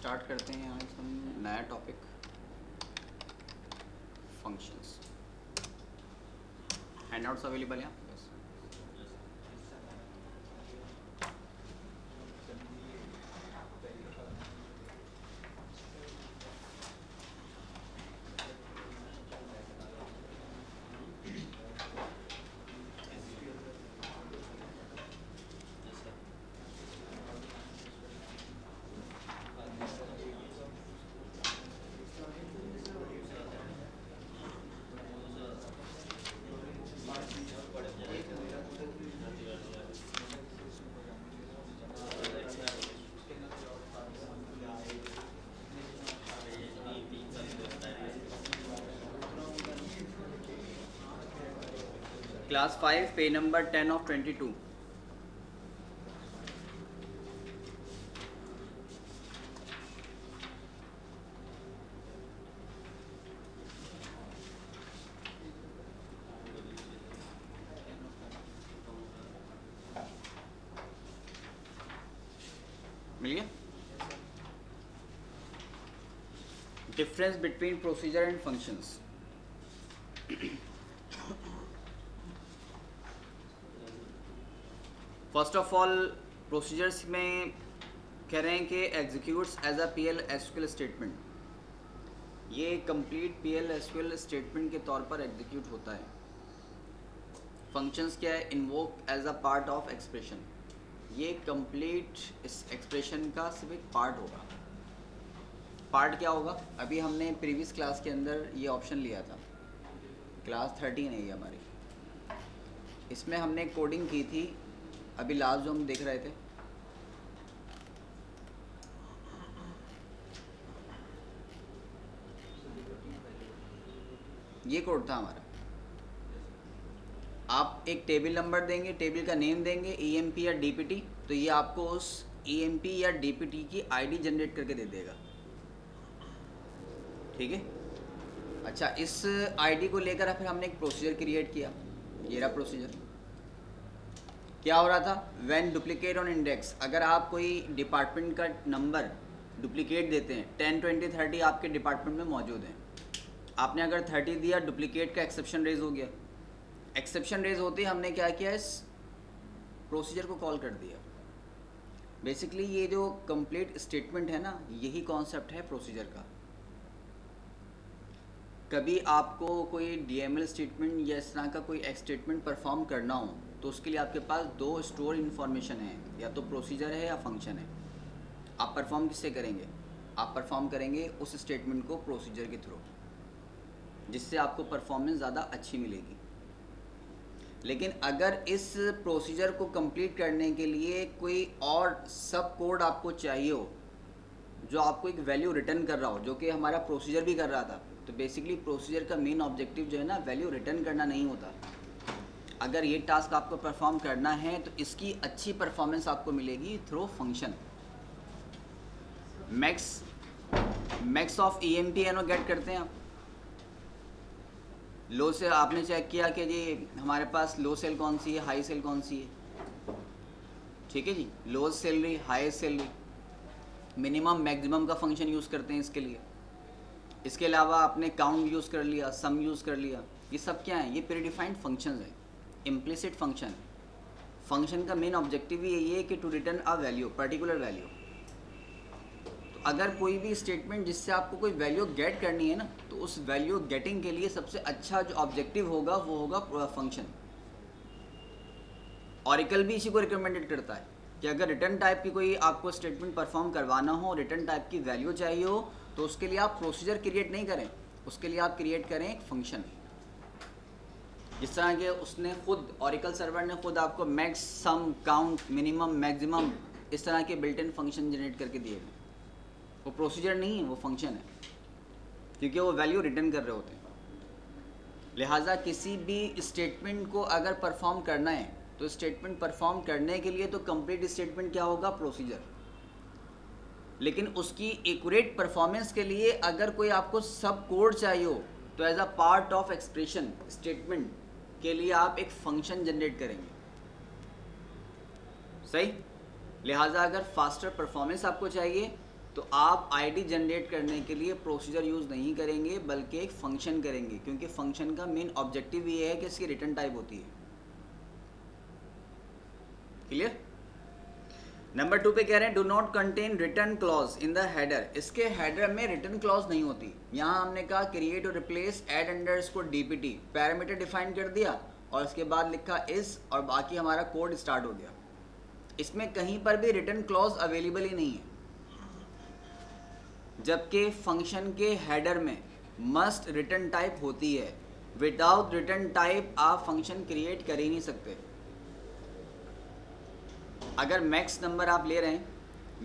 Start करते हैं आज हम नया टॉपिक फंक्शंस। हैंडआउट्स अवेलेबल हैं आपके पास? Class 5 page number 10 of 22। मिल गया? Difference between procedure and functions. First of all procedures में कह रहे हैं कि executes as a PL SQL statement. ये कंप्लीट पीएल एसक्यूएल स्टेटमेंट के तौर पर एग्जीक्यूट होता है। फंक्शंस क्या है? Invoke as a part of expression. ये कंप्लीट इस एक्सप्रेशन का सिर्फ एक पार्ट होगा। पार्ट क्या होगा? अभी हमने प्रीवियस क्लास के अंदर ये ऑप्शन लिया था, क्लास 13 है ये हमारी। इसमें हमने कोडिंग की थी अभी लास्ट जो हम देख रहे थे। ये कोड था हमारा। आप एक टेबल नंबर देंगे, टेबल का नेम देंगे, ईएमपी या डीपीटी, तो ये आपको उस ईएमपी या डीपीटी की आईडी जनरेट करके दे देगा। ठीक है। अच्छा, इस आईडी को लेकर फिर हमने एक प्रोसीजर क्रिएट किया। ये रहा प्रोसीजर। क्या हो रहा था? व्हेन डुप्लीकेट ऑन इंडेक्स, अगर आप कोई डिपार्टमेंट का नंबर डुप्लीकेट देते हैं, 10, 20, 30 आपके डिपार्टमेंट में मौजूद हैं, आपने अगर 30 दिया, डुप्लीकेट का एक्सेप्शन रेज हो गया। एक्सेप्शन रेज होते ही हमने क्या किया? इस प्रोसीजर को कॉल कर दिया। बेसिकली ये जो कंप्लीट स्टेटमेंट है ना, यही कॉन्सेप्ट है प्रोसीजर का। कभी आपको कोई डीएमएल स्टेटमेंट या इस तरह का कोई एक स्टेटमेंट परफॉर्म करना हो तो उसके लिए आपके पास दो स्टोर इन्फॉर्मेशन है, या तो प्रोसीजर है या फंक्शन है। आप परफॉर्म किससे करेंगे? आप परफॉर्म करेंगे उस स्टेटमेंट को प्रोसीजर के थ्रू, जिससे आपको परफॉर्मेंस ज़्यादा अच्छी मिलेगी। लेकिन अगर इस प्रोसीजर को कंप्लीट करने के लिए कोई और सब कोड आपको चाहिए हो जो आपको एक वैल्यू रिटर्न कर रहा हो, जो कि हमारा प्रोसीजर भी कर रहा था, तो बेसिकली प्रोसीजर का मेन ऑब्जेक्टिव जो है ना, वैल्यू रिटर्न करना नहीं होता। अगर ये टास्क आपको परफॉर्म करना है तो इसकी अच्छी परफॉर्मेंस आपको मिलेगी through function. Max of EMP no get करते हैं आप। लो से आपने चेक किया कि जी हमारे पास लो सेल कौन सी है, हाई सेल कौन सी है। ठीक है जी, low salary, high salary, minimum maximum का फंक्शन यूज़ करते हैं इसके लिए। इसके अलावा आपने काउंट यूज़ कर लिया, सम यूज़ कर लिया। ये सब क्या है? ये प्रीडिफाइंड फंक्शंस है, इम्प्लिसिट फंक्शन। फंक्शन का मेन ऑब्जेक्टिव ही यही है कि to return a value, particular value. तो अगर कोई भी स्टेटमेंट जिससे आपको कोई वैल्यू गेट करनी है ना, तो उस वैल्यू गेटिंग के लिए सबसे अच्छा जो ऑब्जेक्टिव होगा वो होगा फंक्शन। ऑरिकल भी इसी को रिकमेंडेड करता है कि अगर रिटर्न टाइप की कोई आपको स्टेटमेंट परफॉर्म करवाना हो, रिटर्न टाइप की वैल्यू चाहिए हो, तो उसके लिए आप प्रोसीजर क्रिएट नहीं करें, उसके लिए आप क्रिएट करें एक फंक्शन। जिस तरह के उसने खुद ऑरिकल सर्वर ने खुद आपको मैक्स, सम, काउंट, मिनिमम, मैक्सिमम इस तरह के बिल्ट इन फंक्शन जनरेट करके दिए हैं। वो प्रोसीजर नहीं है, वो फंक्शन है, क्योंकि वो वैल्यू रिटर्न कर रहे होते हैं। लिहाजा किसी भी स्टेटमेंट को अगर परफॉर्म करना है तो स्टेटमेंट परफॉर्म करने के लिए तो कंप्लीट स्टेटमेंट क्या होगा? प्रोसीजर। लेकिन उसकी एक्यूरेट परफॉर्मेंस के लिए अगर कोई आपको सब कोड चाहिए हो तो as a part of expression statement के लिए आप एक फंक्शन जनरेट करेंगे। सही? लिहाजा अगर फास्टर परफॉर्मेंस आपको चाहिए तो आप आईडी जनरेट करने के लिए प्रोसीजर यूज़ नहीं करेंगे बल्कि एक फंक्शन करेंगे, क्योंकि फंक्शन का मेन ऑब्जेक्टिव ये है कि इसकी रिटर्न टाइप होती है। क्लियर? नंबर 2 पे कह रहे हैं do not contain return clause in the header. इसके हेडर में रिटर्न क्लॉज नहीं होती। यहाँ हमने कहा create or replace add underscore DPT, parameter define कर दिया और इसके बाद लिखा इस, और बाकी हमारा कोड स्टार्ट हो गया। इसमें कहीं पर भी रिटर्न क्लॉज अवेलेबल ही नहीं है, जबकि फंक्शन के हेडर में मस्ट रिटर्न टाइप होती है। विदाउट रिटर्न टाइप आप फंक्शन क्रिएट कर ही नहीं सकते। अगर मैक्स नंबर आप ले रहे हैं,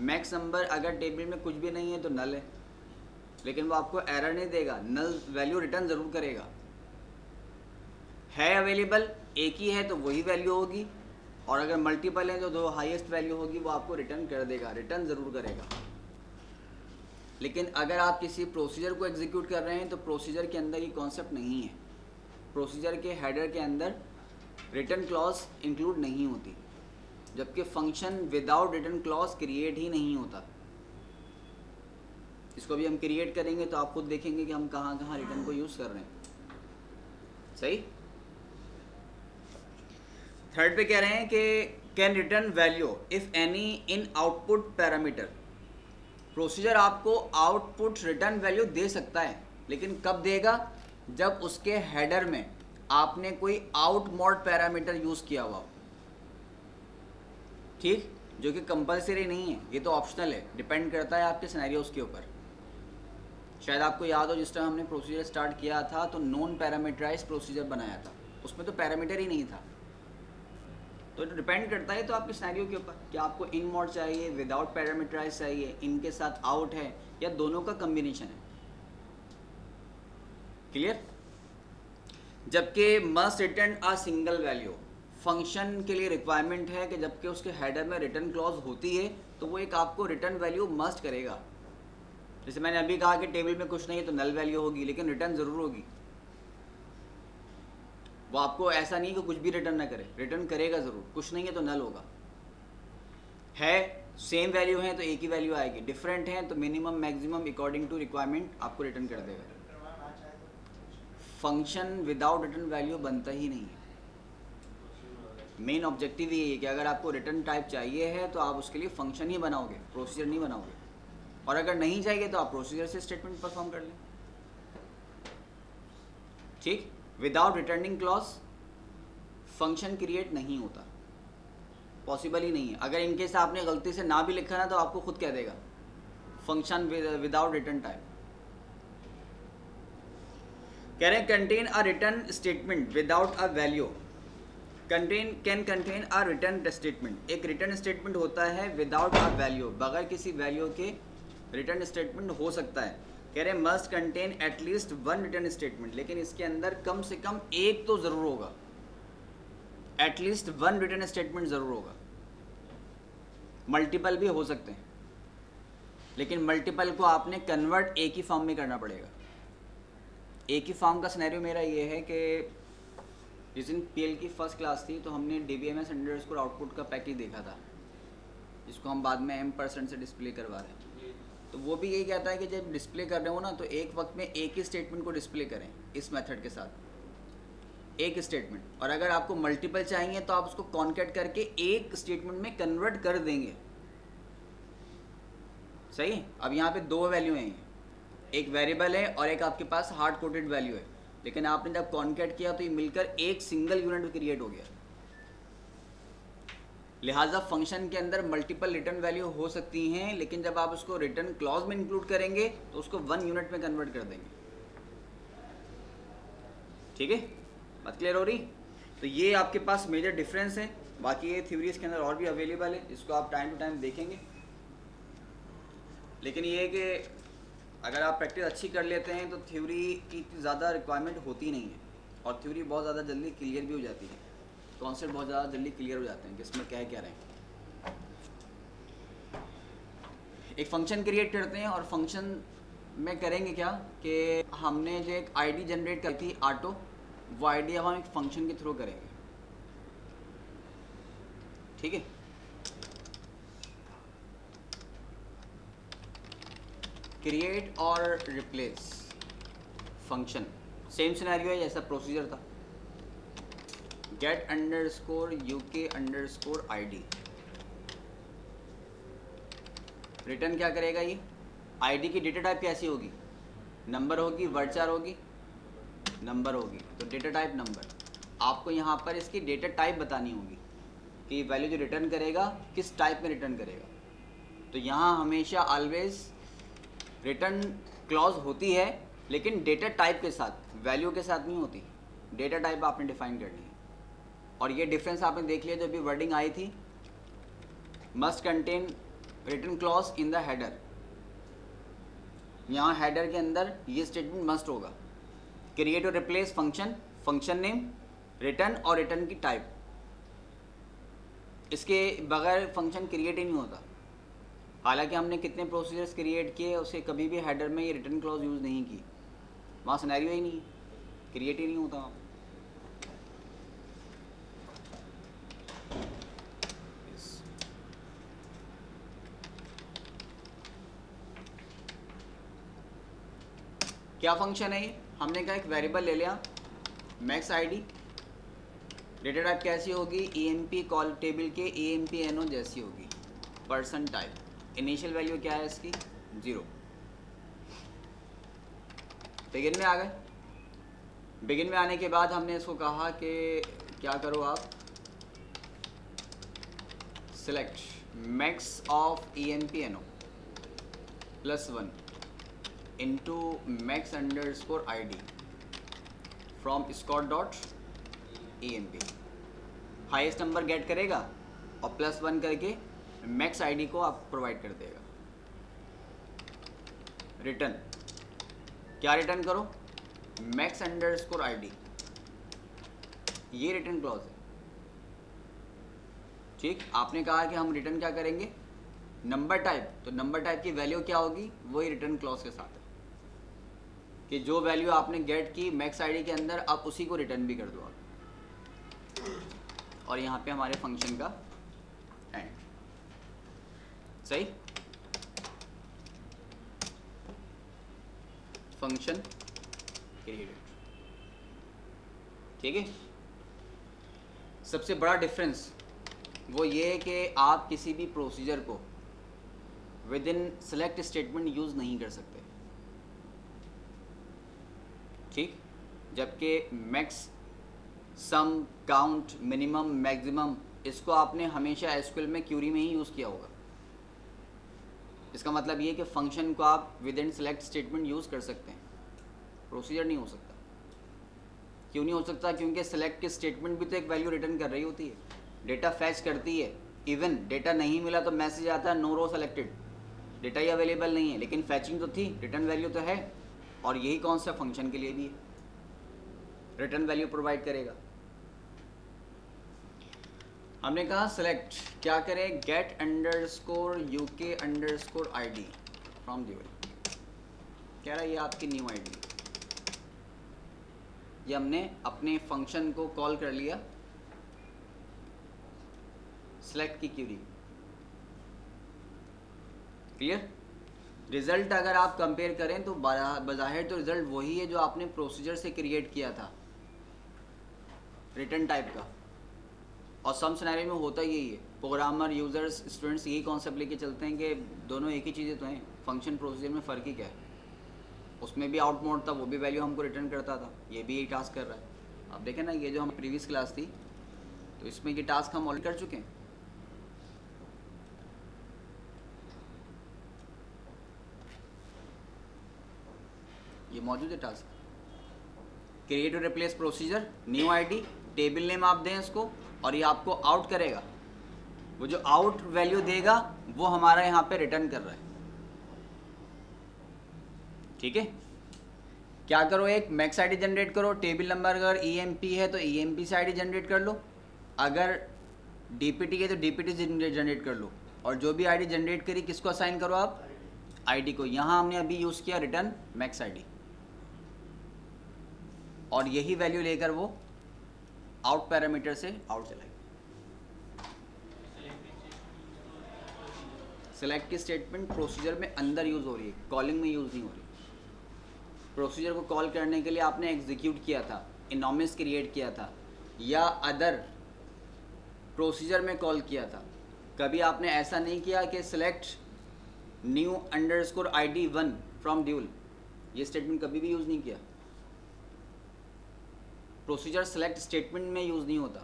मैक्स नंबर अगर टेबल में कुछ भी नहीं है तो नल है, लेकिन वो आपको एरर नहीं देगा, नल वैल्यू रिटर्न ज़रूर करेगा। है अवेलेबल एक ही है तो वही वैल्यू होगी, और अगर मल्टीपल है तो जो हाईएस्ट वैल्यू होगी वो आपको रिटर्न कर देगा, रिटर्न ज़रूर करेगा। लेकिन अगर आप किसी प्रोसीजर को एग्जीक्यूट कर रहे हैं तो प्रोसीजर के अंदर ये कॉन्सेप्ट नहीं है। प्रोसीजर के हेडर के अंदर रिटर्न क्लॉज इंक्लूड नहीं होती, जबकि function without return clause create ही नहीं होता। इसको भी हम क्रिएट करेंगे तो आप खुद देखेंगे कि हम कहाँ कहाँ रिटर्न को यूज़ कर रहे हैं। सही। थर्ड पे कह रहे हैं कि can return value if any in output parameter. Procedure आपको आउटपुट रिटर्न वैल्यू दे सकता है, लेकिन कब देगा? जब उसके हेडर में आपने कोई आउट मोड पैरामीटर यूज़ किया हुआ, ठीक, जो कि कंपलसरी नहीं है, ये तो ऑप्शनल है, डिपेंड करता है आपके सिनेरियोस के ऊपर। शायद आपको याद हो जिस टाइम हमने प्रोसीजर स्टार्ट किया था तो नॉन पैरामीटराइज प्रोसीजर बनाया था, उसमें तो पैरामीटर ही नहीं था। तो डिपेंड करता है तो आपके सिनेरियो के ऊपर कि आपको इन मोड चाहिए, विदाउट पैरामीटराइज चाहिए, इनके साथ आउट है, या दोनों का कम्बिनेशन है। क्लियर? जबकि must return a single value, function के लिए रिक्वायरमेंट है कि जबकि उसके हेडर में रिटर्न क्लॉज होती है तो वो एक आपको रिटर्न वैल्यू मस्ट करेगा। जैसे मैंने अभी कहा कि टेबल में कुछ नहीं है तो नल वैल्यू होगी, लेकिन रिटर्न ज़रूर होगी। वो आपको ऐसा नहीं कि कुछ भी रिटर्न ना करे, रिटर्न करेगा ज़रूर। कुछ नहीं है तो नल होगा। है सेम वैल्यू है तो एक ही वैल्यू आएगी, डिफरेंट है तो minimum maximum according to requirement आपको रिटर्न कर देगा। फंक्शन विदाउट रिटर्न वैल्यू बनता ही नहीं है। मेन ऑब्जेक्टिव ये है कि अगर आपको रिटर्न टाइप चाहिए है तो आप उसके लिए फंक्शन ही बनाओगे, प्रोसीजर नहीं बनाओगे। और अगर नहीं चाहिए तो आप प्रोसीजर से स्टेटमेंट परफॉर्म कर लें। ठीक, without returning clause function create नहीं होता, पॉसिबल ही नहीं है। अगर इनकेस आपने गलती से ना भी लिखा ना तो आपको खुद कह देगा फंक्शन विदाउट रिटर्न टाइप। कह रहे हैं contain a return statement without a value. Can contain a return statement, एक रिटर्न स्टेटमेंट होता है विदाउट अ वैल्यू, बगैर किसी वैल्यू के रिटर्न स्टेटमेंट हो सकता है। कह रहे हैं must contain at least one return statement, लेकिन इसके अंदर कम से कम एक तो ज़रूर होगा, एटलीस्ट वन रिटर्न स्टेटमेंट ज़रूर होगा। मल्टीपल भी हो सकते हैं, लेकिन मल्टीपल को आपने कन्वर्ट एक ही फॉर्म में करना पड़ेगा। एक ही फॉर्म का सिनेरियो मेरा ये है कि जिस दिन पीएल की फर्स्ट क्लास थी तो हमने DBMS अंडरस्कोर आउटपुट का पैकेज देखा था, जिसको हम बाद में M% से डिस्प्ले करवा रहे हैं। तो वो भी यही कहता है कि जब डिस्प्ले कर रहे हो ना तो एक वक्त में एक ही स्टेटमेंट को डिस्प्ले करें इस मेथड के साथ, एक स्टेटमेंट। और अगर आपको मल्टीपल चाहिए तो आप उसको कॉन्केट करके एक स्टेटमेंट में कन्वर्ट कर देंगे। सही। अब यहाँ पे दो वैल्यू हैं, एक वेरिएबल है और एक आपके पास हार्ड कोडेड वैल्यू है, लेकिन आपने जब कॉन्केट किया तो ये मिलकर एक सिंगल यूनिट क्रिएट हो गया। लिहाजा फंक्शन के अंदर मल्टीपल रिटर्न वैल्यू हो सकती हैं, लेकिन जब आप उसको रिटर्न क्लॉज में इंक्लूड करेंगे तो उसको वन यूनिट में कन्वर्ट कर देंगे। ठीक है, बात क्लियर हो रही? तो ये आपके पास मेजर डिफरेंस है। बाकी ये थ्योरीज के अंदर और भी अवेलेबल है, इसको आप टाइम टू टाइम देखेंगे। लेकिन ये है कि अगर आप प्रैक्टिस अच्छी कर लेते हैं तो थ्योरी की इतनी ज़्यादा रिक्वायरमेंट होती नहीं है, और थ्योरी बहुत ज़्यादा जल्दी क्लियर भी हो जाती है, कॉन्सेप्ट बहुत ज़्यादा जल्दी क्लियर हो जाते हैं कि इसमें क्या रहे हैं। एक फंक्शन क्रिएट करते हैं और फंक्शन में करेंगे क्या कि हमने जो एक आईडी जनरेट की थी ऑटो, वो आईडी अब हम एक फंक्शन के थ्रू करेंगे। ठीक है, create or replace function same scenario है जैसा प्रोसीजर था। Get underscore UK underscore ID, return क्या करेगा ये? आईडी की डेटा टाइप कैसी होगी? नंबर होगी, वर्डचार होगी, नंबर होगी, तो डेटा टाइप नंबर। आपको यहाँ पर इसकी डेटा टाइप बतानी होगी कि वैल्यू जो रिटर्न करेगा किस टाइप में रिटर्न करेगा। तो यहाँ हमेशा ऑलवेज रिटर्न क्लॉज होती है, लेकिन डेटा टाइप के साथ, वैल्यू के साथ नहीं होती। डेटा टाइप आपने डिफाइन करनी है। और ये डिफरेंस आपने देख लिया जो अभी वर्डिंग आई थी, must contain return clause in the header. यहाँ हेडर के अंदर ये स्टेटमेंट मस्ट होगा। Create or replace function, function name, return और रिटर्न की टाइप, इसके बगैर फंक्शन क्रिएट ही नहीं होता। हालांकि हमने कितने प्रोसीजर्स क्रिएट किए, उसे कभी भी हेडर में ये रिटर्न क्लॉज यूज़ नहीं की, वहाँ सिनेरियो ही नहीं, क्रिएट ही नहीं होता वहाँ। क्या फंक्शन है ये? हमने कहा एक वेरिएबल ले लिया मैक्स आईडी, डेटा टाइप कैसी होगी? EMP कॉल टेबल के EMP NO जैसी होगी। पर्सन टाइप, इनिशियल वैल्यू क्या है इसकी? 0। बिगिन में आ गए। बिगिन में आने के बाद हमने इसको कहा कि क्या करो आप, select max of EMP NO +1 into max underscore id from scott dot emp। Highest number get करेगा और +1 करके मैक्स आईडी को आप प्रोवाइड कर देगा। रिटर्न क्या रिटर्न करो? मैक्स अंडरस्कोर आईडी, ये रिटर्न क्लॉज है। ठीक, आपने कहा कि हम रिटर्न क्या करेंगे? नंबर टाइप, तो नंबर टाइप की वैल्यू क्या होगी? वही रिटर्न क्लॉज के साथ है कि जो वैल्यू आपने गेट की मैक्स आईडी के अंदर, आप उसी को रिटर्न भी कर दो आप। और यहाँ पे हमारे फंक्शन का एंड। सही, फंक्शन क्रिएटेड। ठीक है। सबसे बड़ा डिफरेंस वो ये है कि आप किसी भी प्रोसीजर को with in select statement use नहीं कर सकते। ठीक, जबकि मैक्स, सम, काउंट, मिनिमम, मैक्सिमम, इसको आपने हमेशा एसक्यूएल में क्यूरी में ही यूज़ किया होगा। इसका मतलब ये कि फंक्शन को आप with in select statement use कर सकते हैं, प्रोसीजर नहीं हो सकता। क्यों नहीं हो सकता? क्योंकि सेलेक्ट की स्टेटमेंट भी तो एक वैल्यू रिटर्न कर रही होती है, डेटा फैच करती है। इवन डेटा नहीं मिला तो मैसेज आता है नो रो सेलेक्टेड, डेटा ही अवेलेबल नहीं है, लेकिन फैचिंग तो थी, रिटर्न वैल्यू तो है। और यही कौन सा फंक्शन के लिए भी है, रिटर्न वैल्यू प्रोवाइड करेगा। हमने कहा सेलेक्ट क्या करें? Get underscore UK underscore ID from the value. कह रहा है ये आपकी न्यू आईडी। ये हमने अपने फंक्शन को कॉल कर लिया सेलेक्ट की क्यूरी। क्लियर? रिजल्ट अगर आप कंपेयर करें तो बज़ाहिर तो रिजल्ट वही है जो आपने प्रोसीजर से क्रिएट किया था, रिटर्न टाइप का। और सम सिनेरियो में होता यही है, प्रोग्रामर, यूज़र्स, स्टूडेंट्स यही कॉन्सेप्ट लेके चलते हैं कि दोनों एक ही चीज़ें तो हैं, फंक्शन प्रोसीजर में फ़र्क ही क्या है। उसमें भी आउट मोड था, वो भी वैल्यू हमको रिटर्न करता था, ये भी यही टास्क कर रहा है। अब देखें ना, ये जो हम प्रीवियस क्लास थी तो इसमें ये टास्क हम ऑलरेडी कर चुके हैं। ये मौजूद है task, create or replace procedure, new ID, table name आप दें इसको, और ये आपको आउट करेगा। वो जो आउट वैल्यू देगा वो हमारा यहाँ पे रिटर्न कर रहा है। ठीक है, क्या करो? एक मैक्स आईडी जनरेट करो, टेबल नंबर अगर EMP है तो EMP से आईडी जनरेट कर लो, अगर DPT है तो DPT से जनरेट कर लो, और जो भी आईडी जनरेट करी किसको असाइन करो आप? आईडी को। यहाँ हमने अभी यूज़ किया रिटर्न मैक्स आईडी, और यही वैल्यू लेकर वो आउट पैरामीटर से आउट चलाएगा। सेलेक्ट की स्टेटमेंट प्रोसीजर में अंदर यूज़ हो रही है, कॉलिंग में यूज़ नहीं हो रही। प्रोसीजर को कॉल करने के लिए आपने एग्जीक्यूट किया था, इनॉमिस क्रिएट किया था, या अदर प्रोसीजर में कॉल किया था। कभी आपने ऐसा नहीं किया कि select new underscore ID 1 from dual, ये स्टेटमेंट कभी भी यूज़ नहीं किया। प्रोसीजर सेलेक्ट स्टेटमेंट में यूज़ नहीं होता,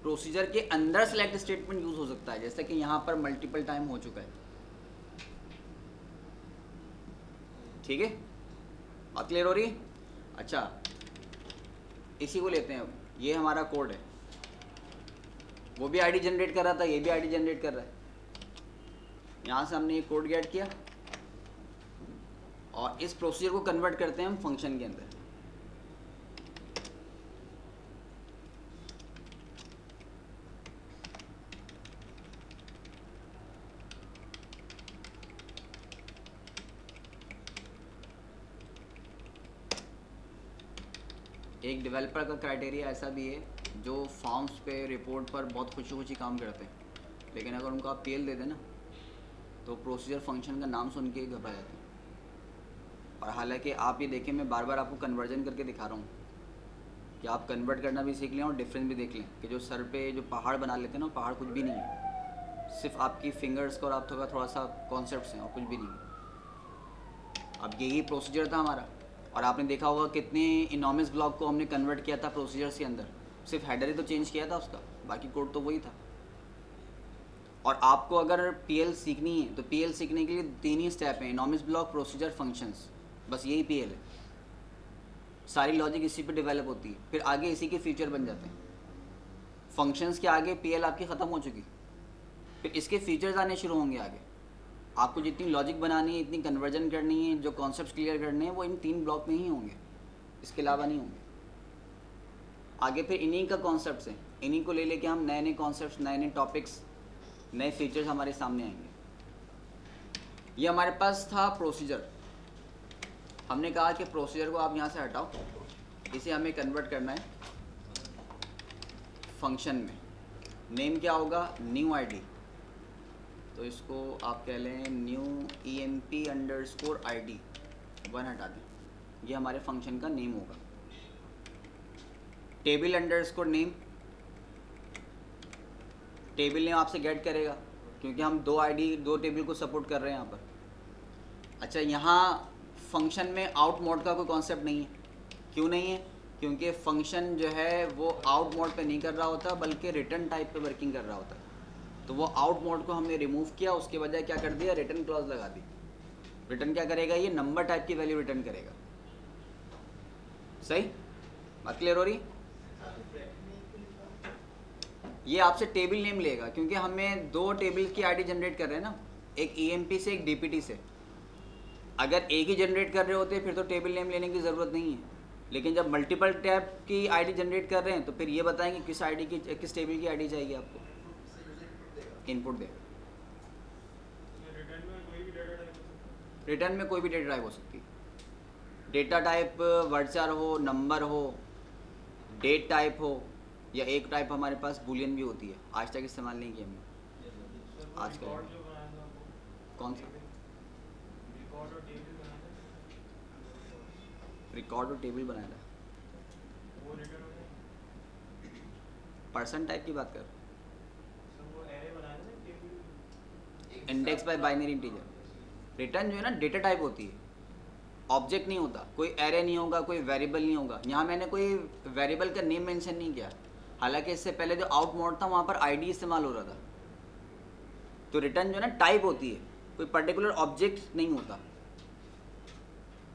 प्रोसीजर के अंदर सेलेक्ट स्टेटमेंट यूज़ हो सकता है, जैसे कि यहाँ पर मल्टीपल टाइम हो चुका है। ठीक है, बात क्लियर हो रही? अच्छा, इसी को लेते हैं, ये हमारा कोड है, वो भी आईडी जनरेट कर रहा था, ये भी आईडी जनरेट कर रहा है। यहाँ से हमने ये कोड गेट किया और इस प्रोसीजर को कन्वर्ट करते हैं हम फंक्शन के अंदर। एक डेवलपर का क्राइटेरिया ऐसा भी है जो फॉर्म्स पे रिपोर्ट पर बहुत खुशी खुशी काम करते हैं, लेकिन अगर उनको आप PL दे देना तो प्रोसीजर फंक्शन का नाम सुन के ही घबरा जाते हैं। और हालांकि आप ये देखें, मैं बार बार आपको कन्वर्जन करके दिखा रहा हूँ कि आप कन्वर्ट करना भी सीख लें और डिफरेंस भी देख लें कि जो सर पे जो पहाड़ बना लेते हैं ना, पहाड़ कुछ भी नहीं है, सिर्फ आपकी फिंगर्स का और आप थोड़ा सा कॉन्सेप्ट्स हैं और कुछ भी नहीं है। अब यही प्रोसीजर था हमारा, और आपने देखा होगा कितने इनॉमिस ब्लॉक को हमने कन्वर्ट किया था प्रोसीजर्स के अंदर, सिर्फ हेडर ही तो चेंज किया था उसका, बाकी कोड तो वही था। और आपको अगर PL सीखनी है तो PL सीखने के लिए 3 ही स्टेप हैं, इनॉमिस ब्लॉक, प्रोसीजर, फंक्शंस, बस यही PL है। सारी लॉजिक इसी पे डेवलप होती है, फिर आगे इसी के फीचर बन जाते हैं। फंक्शंस के आगे PL आपकी ख़त्म हो चुकी, फिर इसके फीचर्स आने शुरू होंगे आगे। आपको जितनी लॉजिक बनानी है, इतनी कन्वर्जन करनी है, जो कॉन्सेप्ट्स क्लियर करने हैं, वो इन 3 ब्लॉक में ही होंगे, इसके अलावा नहीं होंगे। आगे फिर इन्हीं का कॉन्सेप्ट्स हैं, इन्हीं को ले लेके हम नए नए कॉन्सेप्ट्स, नए नए टॉपिक्स, नए फीचर्स हमारे सामने आएंगे। ये हमारे पास था प्रोसीजर। हमने कहा कि प्रोसीजर को आप यहाँ से हटाओ, इसे हमें कन्वर्ट करना है फंक्शन में। नेम क्या होगा? न्यू ID, तो इसको आप कह लें न्यू EMP_ID 1 हटा दें, ये हमारे फंक्शन का नेम होगा। Table underscore name, table name आपसे गेट करेगा क्योंकि हम 2 टेबल को सपोर्ट कर रहे हैं यहाँ पर। अच्छा, यहाँ फंक्शन में आउट मोड का कोई कॉन्सेप्ट नहीं है। क्यों नहीं है? क्योंकि फंक्शन जो है वो आउट मोड पे नहीं कर रहा होता, बल्कि रिटर्न टाइप पे वर्किंग कर रहा होता है। तो वो आउट मोड को हमने रिमूव किया, उसके बजाय क्या कर दिया, रिटर्न क्लॉज लगा दी। रिटर्न क्या करेगा? ये नंबर टाइप की वैल्यू रिटर्न करेगा। सही बात क्लियर हो रही? ये आपसे टेबल नेम लेगा क्योंकि हमें 2 टेबल की आईडी जनरेट कर रहे हैं ना, एक EMP से एक DPT से। अगर एक ही जनरेट कर रहे होते फिर तो टेबल नेम लेने की ज़रूरत नहीं है, लेकिन जब मल्टीपल टैब की आईडी जनरेट कर रहे हैं तो फिर ये बताएंगे किस टेबल की आईडी चाहिए आपको, इनपुट दे। रिटर्न में कोई भी डेटा टाइप हो सकती है। डेटा टाइप वर्डचार हो, नंबर हो, डेट टाइप हो, या एक टाइप हमारे पास बूलियन भी होती है, आज तक इस्तेमाल नहीं किया हमने। आज का कौन सा? रिकॉर्ड और टेबल बनाया था। पर्सन टाइप की बात कर, index bye binary integer. Return जो है ना डेटा टाइप होती है, ऑब्जेक्ट नहीं होता, कोई एरे नहीं होगा, कोई वेरिएबल नहीं होगा। यहाँ मैंने कोई वेरिएबल का नेम मेंशन नहीं किया, हालांकि इससे पहले जो आउट मोड था वहाँ पर ID इस्तेमाल हो रहा था। तो रिटर्न जो है ना टाइप होती है, कोई पर्टिकुलर ऑब्जेक्ट नहीं होता।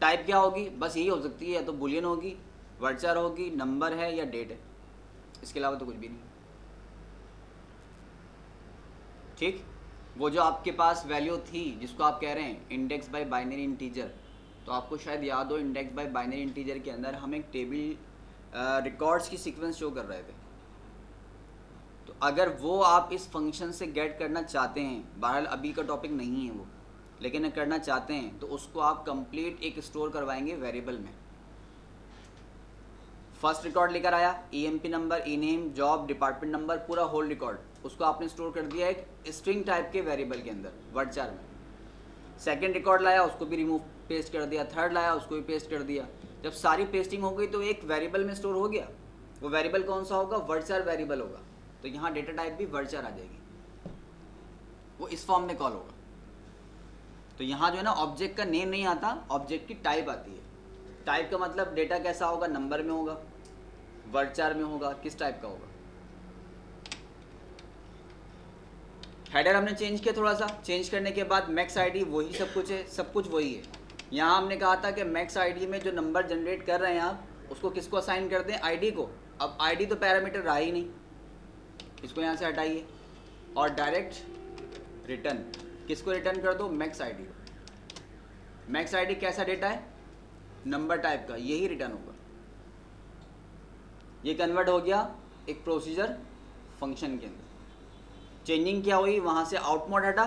टाइप क्या होगी? बस यही हो सकती है, या तो बुलियन होगी, वर्डचार होगी, नंबर है या डेट है, इसके अलावा तो कुछ भी नहीं। ठीक, वो जो आपके पास वैल्यू थी जिसको आप कह रहे हैं इंडेक्स बाय बाइनरी इंटीजर, तो आपको शायद याद हो इंडेक्स बाय बाइनरी इंटीजर के अंदर हम एक टेबल रिकॉर्ड्स की सीक्वेंस शो कर रहे थे। तो अगर वो आप इस फंक्शन से गेट करना चाहते हैं, बहरहाल अभी का टॉपिक नहीं है वो, लेकिन करना चाहते हैं तो उसको आप कंप्लीट एक स्टोर करवाएंगे वेरिएबल में। फर्स्ट रिकॉर्ड लेकर आया, EMP number, ENAME, job, department number, पूरा होल रिकॉर्ड, उसको आपने स्टोर कर दिया एक स्ट्रिंग टाइप के वेरिएबल के अंदर वर्डचार में। सेकंड रिकॉर्ड लाया, उसको भी रिमूव पेस्ट कर दिया, थर्ड लाया, उसको भी पेस्ट कर दिया। जब सारी पेस्टिंग हो गई तो एक वेरिएबल में स्टोर हो गया। वो वेरिएबल कौन सा होगा? वर्डचार वेरिएबल होगा। तो यहाँ डेटा टाइप भी वर्डचार आ जाएगी, वो इस फॉर्म में कॉल होगा। तो यहाँ जो है ना ऑब्जेक्ट का नेम नहीं आता, ऑब्जेक्ट की टाइप आती है। टाइप का मतलब डेटा कैसा होगा? नंबर में होगा, वर्डचार में होगा, किस टाइप का होगा। हेडर हमने चेंज किया, थोड़ा सा चेंज करने के बाद मैक्स आईडी वही सब कुछ है, सब कुछ वही है। यहाँ हमने कहा था कि मैक्स आईडी में जो नंबर जनरेट कर रहे हैं आप, उसको किसको असाइन कर दें? आईडी को। अब आईडी तो पैरामीटर रहा ही नहीं, इसको यहाँ से हटाइए और डायरेक्ट रिटर्न, किसको रिटर्न कर दो? मैक्स आईडी को। मैक्स आईडी कैसा डेटा है? नंबर टाइप का, यही रिटर्न होगा। ये कन्वर्ट हो गया एक प्रोसीजर फंक्शन के अंदर। चेंजिंग क्या हुई? वहाँ से आउट मोड हटा,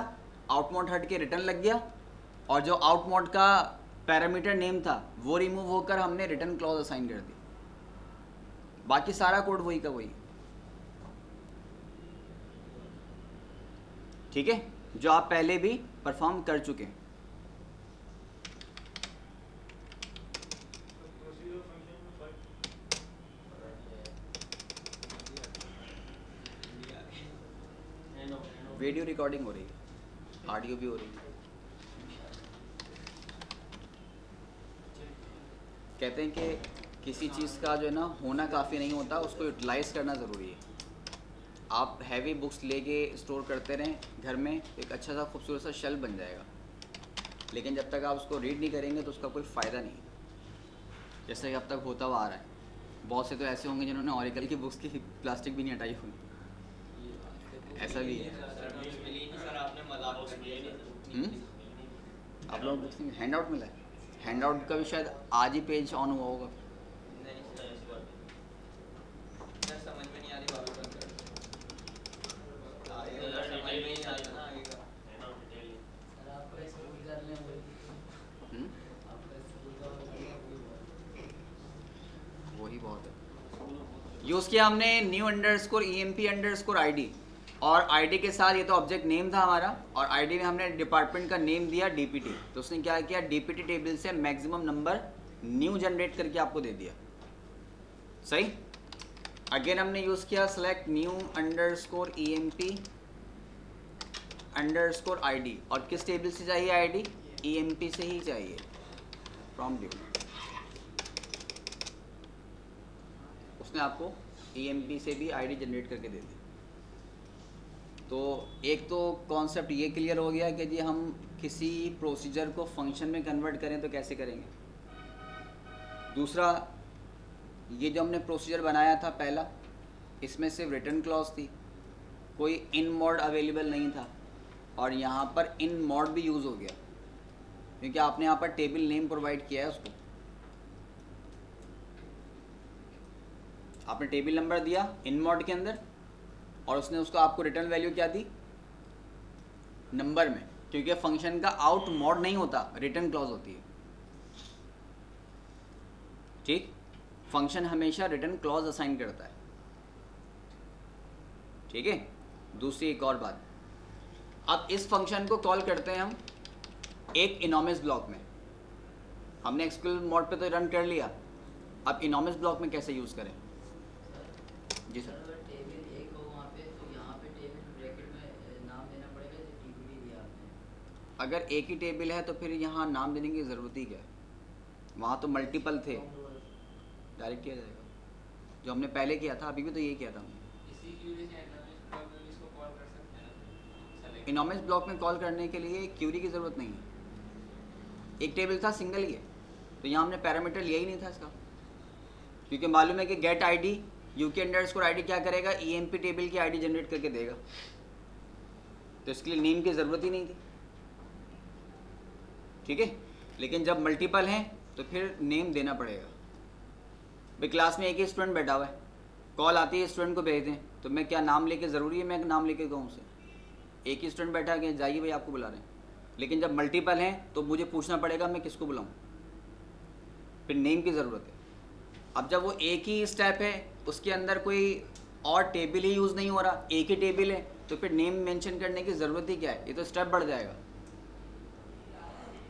आउट मोड हट के रिटर्न लग गया, और जो आउट मोड का पैरामीटर नेम था वो रिमूव होकर हमने रिटर्न क्लॉज असाइन कर दी। बाकी सारा कोड वही का वही, ठीक है, जो आप पहले भी परफॉर्म कर चुके हैं। वीडियो रिकॉर्डिंग हो रही है, ऑडियो भी हो रही है। कहते हैं कि किसी चीज़ का जो है ना होना काफ़ी नहीं होता, उसको यूटिलाइज करना ज़रूरी है। आप हैवी बुक्स लेके स्टोर करते रहें घर में, एक अच्छा सा खूबसूरत सा शेल्फ बन जाएगा, लेकिन जब तक आप उसको रीड नहीं करेंगे तो उसका कोई फ़ायदा नहीं। जैसे कि अब तक होता हुआ आ रहा है, बहुत से तो ऐसे होंगे जिन्होंने ऑरिकल की बुक्स की प्लास्टिक भी नहीं हटाई हुई, ऐसा भी है। आप लोग बुक्स नहीं, हैंड आउट मिला है? हैंड आउट का भी शायद आज ही पेज ऑन हुआ होगा। समझ में नहीं आ रही वही बहुत है। यूज़ किया हमने new underscore EMP underscore ID, और ID के साथ ये तो ऑब्जेक्ट नेम था हमारा, और ID में हमने डिपार्टमेंट का नेम दिया DPT। तो उसने क्या किया? DPT टेबल से मैक्सिमम नंबर न्यू जनरेट करके आपको दे दिया। सही। अगेन हमने यूज़ किया select new underscore EMP underscore ID, और किस टेबल से चाहिए ID? EMP से ही चाहिए, फ्रॉम ड्यू। उसने आपको EMP से भी ID जनरेट करके दे दी। तो एक तो कॉन्सेप्ट ये क्लियर हो गया कि जी हम किसी प्रोसीजर को फंक्शन में कन्वर्ट करें तो कैसे करेंगे। दूसरा, ये जो हमने प्रोसीजर बनाया था पहला, इसमें सिर्फ रिटर्न क्लॉज थी, कोई इन मोड अवेलेबल नहीं था, और यहाँ पर इन मोड भी यूज़ हो गया क्योंकि आपने यहाँ पर टेबल नेम प्रोवाइड किया है उसको। आपने टेबल नंबर दिया इन मोड के अंदर, और उसने उसको आपको रिटर्न वैल्यू क्या दी? नंबर में, क्योंकि फंक्शन का आउट मोड नहीं होता, रिटर्न क्लॉज होती है। ठीक, फंक्शन हमेशा रिटर्न क्लॉज असाइन करता है। ठीक है। दूसरी एक और बात, अब इस फंक्शन को कॉल करते हैं हम एक इनॉमस ब्लॉक में। हमने एक्सक्यूएल मोड पे तो रन कर लिया, अब इनॉमस ब्लॉक में कैसे यूज़ करें? जी सर। अगर एक ही टेबल है तो फिर यहाँ नाम देने की ज़रूरत ही क्या है? वहाँ तो मल्टीपल थे, डायरेक्ट किया जाएगा जो हमने पहले किया था, अभी भी तो ये किया था हमने। इनॉमस ब्लॉक में कॉल करने के लिए क्यूरी की ज़रूरत नहीं है, एक टेबल था, सिंगल ही है, तो यहाँ हमने पैरामीटर लिया ही नहीं था इसका, क्योंकि मालूम है कि get ID UK underscore ID क्या करेगा? EMP टेबल की ID जनरेट करके देगा, तो इसके लिए नेम की ज़रूरत ही नहीं थी। ठीक है। लेकिन जब मल्टीपल हैं तो फिर नेम देना पड़ेगा। भाई क्लास में एक ही स्टूडेंट बैठा हुआ है, कॉल आती है स्टूडेंट को भेज दें, तो मैं क्या नाम लेके ज़रूरी है मैं नाम लेके कहूँ उसे? एक ही स्टूडेंट बैठा है, जाइए भाई आपको बुला रहे हैं। लेकिन जब मल्टीपल हैं तो मुझे पूछना पड़ेगा मैं किसको बुलाऊँ, फिर नेम की ज़रूरत है। अब जब वो एक ही स्टेप है, उसके अंदर कोई और टेबल ही यूज़ नहीं हो रहा, एक ही टेबल है, तो फिर नेम मेंशन करने की ज़रूरत ही क्या है, ये तो स्टेप बढ़ जाएगा।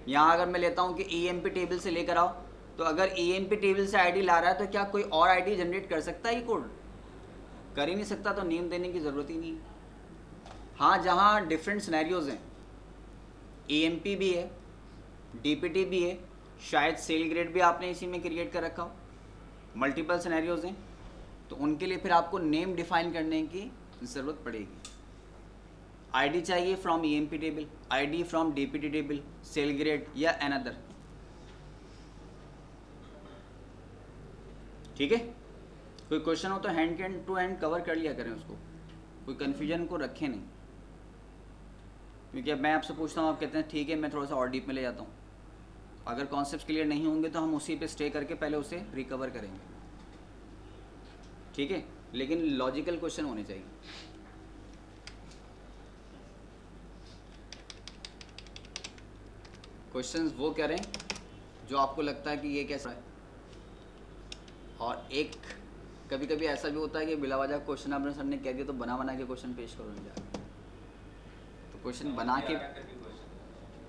यहाँ अगर मैं लेता हूँ कि EMP टेबल से लेकर आओ, तो अगर EMP टेबल से आईडी ला रहा है तो क्या कोई और आईडी जनरेट कर सकता है ये कोड? कर ही नहीं सकता, तो नेम देने की ज़रूरत ही नहीं है। हाँ, जहाँ डिफरेंट सिनेरियोज़ हैं, EMP भी है, DPT भी है, शायद सेल ग्रेड भी आपने इसी में क्रिएट कर रखा हो, मल्टीपल सिनेरियोज़ हैं, तो उनके लिए फिर आपको नेम डिफाइन करने की ज़रूरत पड़ेगी। आईडी चाहिए from EMP table, ID from DPT table, sal grade या अनदर। ठीक है, कोई क्वेश्चन हो तो हैंड टू हैंड कवर कर लिया करें उसको, कोई कन्फ्यूजन को रखें नहीं, क्योंकि अब मैं आपसे पूछता हूँ, आप कहते हैं ठीक है मैं थोड़ा सा और डीप में ले जाता हूँ। अगर कॉन्सेप्ट क्लियर नहीं होंगे तो हम उसी पे स्टे करके पहले उसे रिकवर करेंगे। ठीक है, लेकिन लॉजिकल क्वेश्चन होने चाहिए। क्वेश्चंस वो करें जो आपको लगता है कि ये कैसा है। और एक कभी कभी ऐसा भी होता है कि बिला वजह क्वेश्चन आपने सर ने कह दिया तो बना बना के क्वेश्चन पेश करो नहीं जाके, तो क्वेश्चन बना के,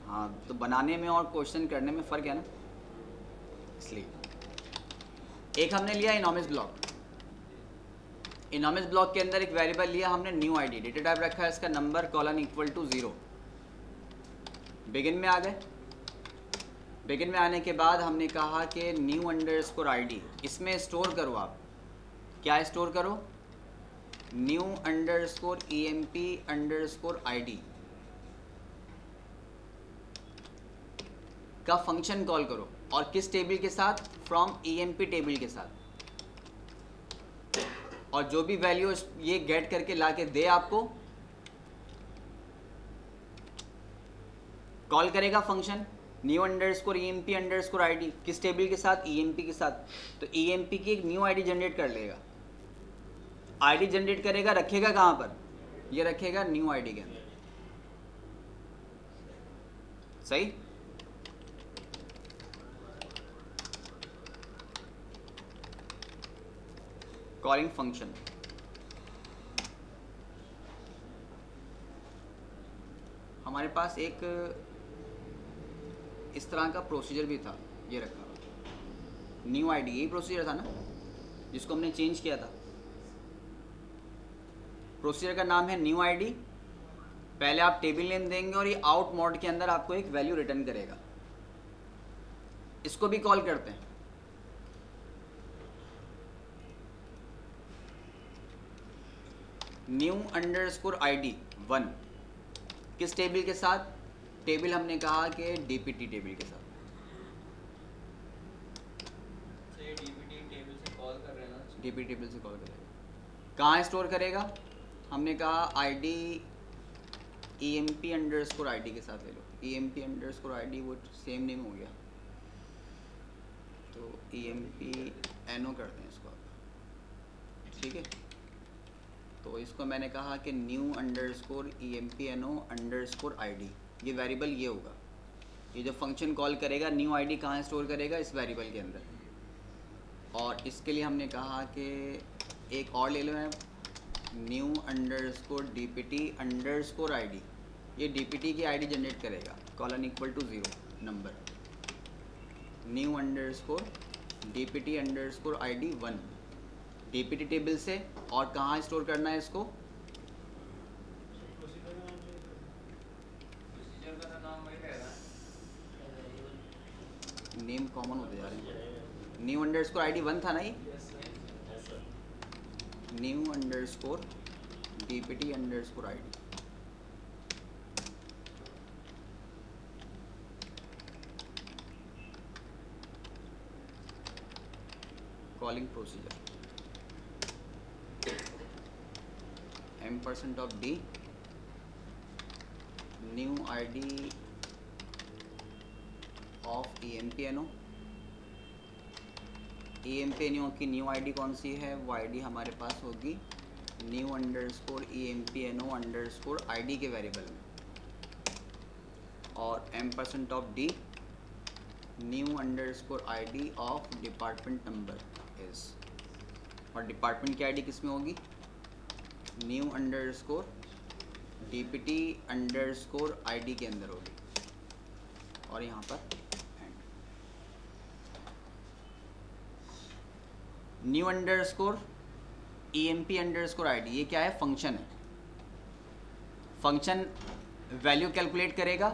हाँ तो बनाने में और क्वेश्चन करने में फ़र्क है ना, इसलिए। एक हमने लिया इनॉमिस ब्लॉक। इनॉमिस ब्लॉक के अंदर एक वेरिएबल लिया हमने न्यू आईडी, डेटा टाइप रखा है इसका number colon equal to 0। Begin में आ गए। बिगिन में आने के बाद हमने कहा कि न्यू अंडरस्कोर आईडी, इसमें स्टोर करो आप, क्या स्टोर करो, new underscore EMP underscore ID का फंक्शन कॉल करो, और किस टेबल के साथ, फ्रॉम EMP टेबल के साथ, और जो भी वैल्यू ये गेट करके लाके दे आपको, कॉल करेगा function new underscore EMP underscore ID, किस टेबल के साथ, EMP के साथ। तो EMP की एक न्यू आईडी जनरेट कर लेगा। आईडी जनरेट करेगा, रखेगा कहाँ पर, ये रखेगा न्यू आईडी के अंदर। सही। कॉलिंग फंक्शन, हमारे पास एक इस तरह का प्रोसीजर भी था, ये रखा न्यू आईडी, यही प्रोसीजर था ना जिसको हमने चेंज किया था। प्रोसीजर का नाम है न्यू आईडी। पहले आप टेबल नेम देंगे और ये आउट मोड के अंदर आपको एक वैल्यू रिटर्न करेगा। इसको भी कॉल करते हैं। न्यू अंडरस्कोर आईडी 1, किस टेबल के साथ, टेबल हमने कहा कि DPT टेबल के साथ। DPT टेबल से कॉल करेगा। कहाँ स्टोर करेगा, हमने कहा आईडी EMP अंडरस्कोर आईडी के साथ ले लो। EMP अंडरस्कोर आईडी वो सेम नेम हो गया, तो EMP NO करते हैं इसको आप। ठीक है, तो इसको मैंने कहा कि new underscore EMP NO underscore ID, ये वेरिएबल ये होगा। ये जो फंक्शन कॉल करेगा न्यू आईडी कहाँ स्टोर करेगा, इस वेरिएबल के अंदर। और इसके लिए हमने कहा कि एक और ले लो है, new underscore DPT underscore ID, ये DPT की आईडी जनरेट करेगा colon equal to 0 number, new underscore DPT underscore ID 1, DPT table से। और कहाँ स्टोर करना है इसको, नेम कॉमन होते जा रहे हैं। न्यू अंडरस्कोर आईडी 1 था ना ये, new underscore DPT underscore ID. Calling procedure %d new ID of EMP NO। EMP NO की न्यू आईडी कौन सी है, वो आईडी हमारे पास होगी new underscore EMP NO underscore ID के वेरिएबल में। और %d new underscore ID of department number is, और डिपार्टमेंट की आईडी किस में होगी, new underscore dpt underscore id के अंदर होगी और यहाँ पर new underscore emp underscore id, ये क्या है? फंक्शन है। फंक्शन वैल्यू कैलकुलेट करेगा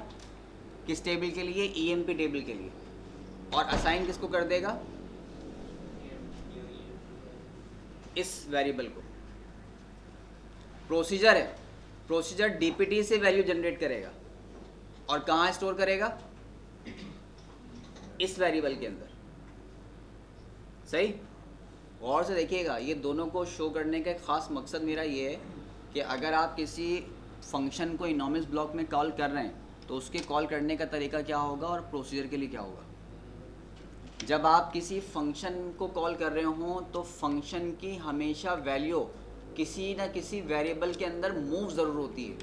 किस टेबल के लिए? emp टेबल के लिए। और असाइन किसको कर देगा? इस वेरिएबल को। प्रोसीजर है, प्रोसीजर डीपीटी से वैल्यू जनरेट करेगा और कहाँ स्टोर करेगा? इस वेरिएबल के अंदर। सही? और से देखिएगा, ये दोनों को शो करने का एक ख़ास मकसद मेरा ये है कि अगर आप किसी फंक्शन को इनॉमिस ब्लॉक में कॉल कर रहे हैं तो उसके कॉल करने का तरीका क्या होगा और प्रोसीजर के लिए क्या होगा। जब आप किसी फंक्शन को कॉल कर रहे हो तो फंक्शन की हमेशा वैल्यू किसी न किसी वेरिएबल के अंदर मूव ज़रूर होती है।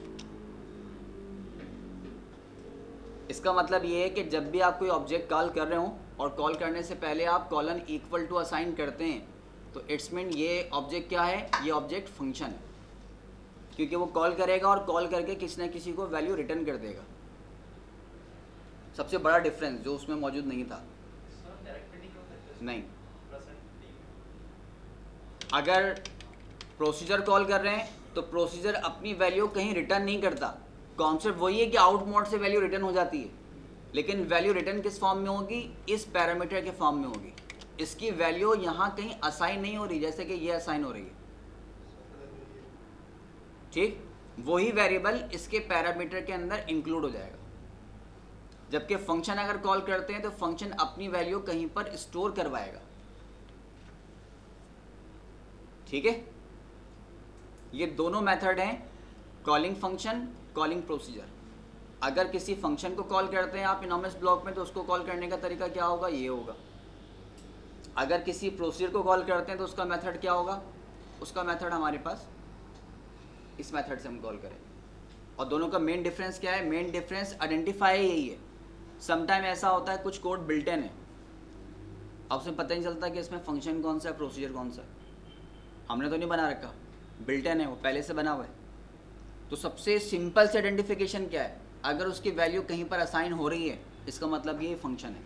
इसका मतलब ये है कि जब भी आप कोई ऑब्जेक्ट कॉल कर रहे हो और कॉल करने से पहले आप कॉलन इक्वल टू असाइन करते हैं तो इट्स मीन ये ऑब्जेक्ट क्या है? ये ऑब्जेक्ट फंक्शन है, क्योंकि वो कॉल करेगा और कॉल करके किसी न किसी को वैल्यू रिटर्न कर देगा। सबसे बड़ा डिफरेंस जो उसमें मौजूद नहीं था। नहीं, अगर प्रोसीजर कॉल कर रहे हैं तो प्रोसीजर अपनी वैल्यू कहीं रिटर्न नहीं करता। कॉन्सेप्ट वही है कि आउट मोड से वैल्यू रिटर्न हो जाती है, लेकिन वैल्यू रिटर्न किस फॉर्म में होगी? इस पैरामीटर के फॉर्म में होगी। इसकी वैल्यू यहाँ कहीं असाइन नहीं हो रही, जैसे कि ये असाइन हो रही है। ठीक, वही वेरिएबल इसके पैरामीटर के अंदर इंक्लूड हो जाएगा। जबकि फंक्शन अगर कॉल करते हैं तो फंक्शन अपनी वैल्यू कहीं पर स्टोर करवाएगा। ठीक है, ये दोनों मेथड हैं, कॉलिंग फंक्शन, कॉलिंग प्रोसीजर। अगर किसी फंक्शन को कॉल करते हैं आप इनॉमिस ब्लॉक में तो उसको कॉल करने का तरीका क्या होगा? ये होगा। अगर किसी प्रोसीजर को कॉल करते हैं तो उसका मेथड क्या होगा? उसका मेथड हमारे पास इस मेथड से हम कॉल करेंगे। और दोनों का मेन डिफरेंस क्या है? मेन डिफरेंस आइडेंटिफाई यही है। समटाइम ऐसा होता है कुछ कोड बिल्ट इन है, अब उसमें पता नहीं चलता कि इसमें फंक्शन कौन सा है, प्रोसीजर कौन सा है। हमने तो नहीं बना रखा, बिल्ट इन है, वो पहले से बना हुआ है। तो सबसे सिंपल से आइडेंटिफिकेशन क्या है? अगर उसकी वैल्यू कहीं पर असाइन हो रही है इसका मतलब ये फंक्शन है।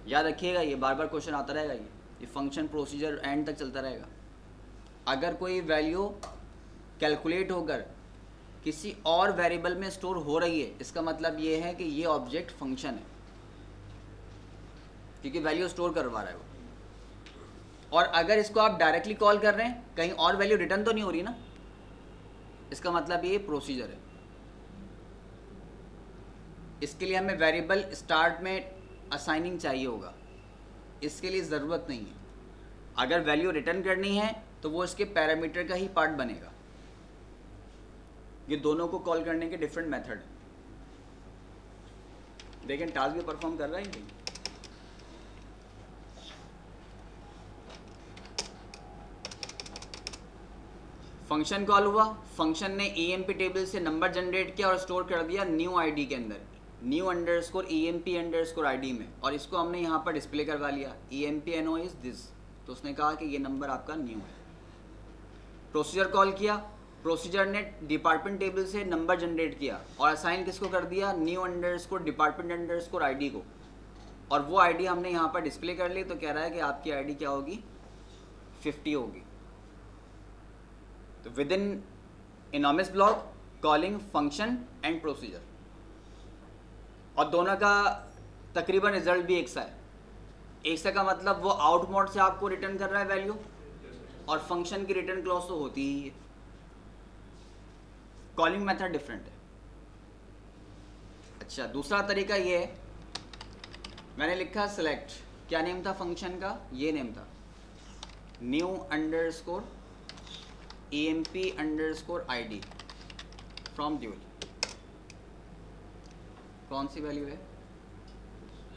याद रखिएगा, ये बार बार क्वेश्चन आता रहेगा। ये फंक्शन प्रोसीजर एंड तक चलता रहेगा। अगर कोई वैल्यू कैलकुलेट होकर किसी और वेरिएबल में स्टोर हो रही है इसका मतलब ये है कि ये ऑब्जेक्ट फंक्शन है, क्योंकि वैल्यू स्टोर करवा रहा है वो। और अगर इसको आप डायरेक्टली कॉल कर रहे हैं, कहीं और वैल्यू रिटर्न तो नहीं हो रही ना, इसका मतलब ये प्रोसीजर है। इसके लिए हमें वेरिएबल स्टार्ट में असाइनिंग चाहिए होगा, इसके लिए ज़रूरत नहीं है। अगर वैल्यू रिटर्न करनी है तो वो इसके पैरामीटर का ही पार्ट बनेगा। ये दोनों को कॉल करने के डिफरेंट मेथड हैं। लेकिन टास्क भी परफॉर्म कर रहा है नहीं। फंक्शन कॉल हुआ, फंक्शन ने emp टेबल से नंबर जनरेट किया और स्टोर कर दिया न्यू आईडी के अंदर, new underscore emp underscore ID में, और इसको हमने यहाँ पर डिस्प्ले करवा लिया emp no इज दिस। तो उसने कहा कि ये नंबर आपका न्यू है। प्रोसीजर कॉल किया, प्रोसीजर ने डिपार्टमेंट टेबल से नंबर जनरेट किया और असाइन किसको कर दिया? New underscore department underscore ID को, और वो आईडी हमने यहाँ पर डिस्प्ले कर ली। तो कह रहा है कि आपकी आईडी क्या होगी? 50 होगी। तो within anonymous block calling function and procedure, और दोनों का तकरीबन रिजल्ट भी एक सा है। एक सा का मतलब वो आउट मोड से आपको रिटर्न कर रहा है वैल्यू, और फंक्शन की रिटर्न क्लॉज तो होती ही है। कॉलिंग मेथड डिफरेंट है। अच्छा, दूसरा तरीका ये है, मैंने लिखा सेलेक्ट, क्या नेम था फंक्शन का? ये नेम था new underscore emp underscore id from dual. कौन सी वैल्यू है?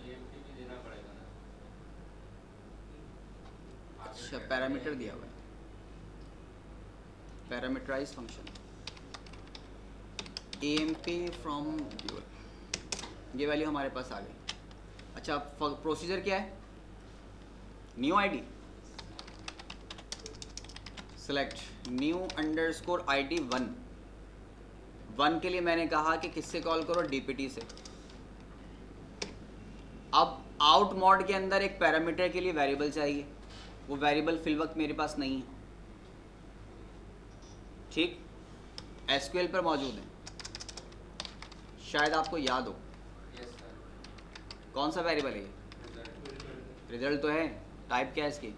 emp भी देना पड़ेगा ना। अच्छा, पैरामीटर दिया हुआ है, parameterize function emp from dual, ये वैल्यू हमारे पास आ गई। अच्छा, प्रोसीजर क्या है? New ID select new underscore ID 1 के लिए मैंने कहा कि किससे कॉल करो, DPT से। अब आउट मोड के अंदर एक पैरामीटर के लिए वेरिएबल चाहिए, वो वेरिएबल फिल वक्त मेरे पास नहीं है, ठीक, SQL पर मौजूद है, शायद आपको याद हो। Yes sir. कौन सा वेरिएबल है ये? रिजल्ट तो है, टाइप क्या है इसकी?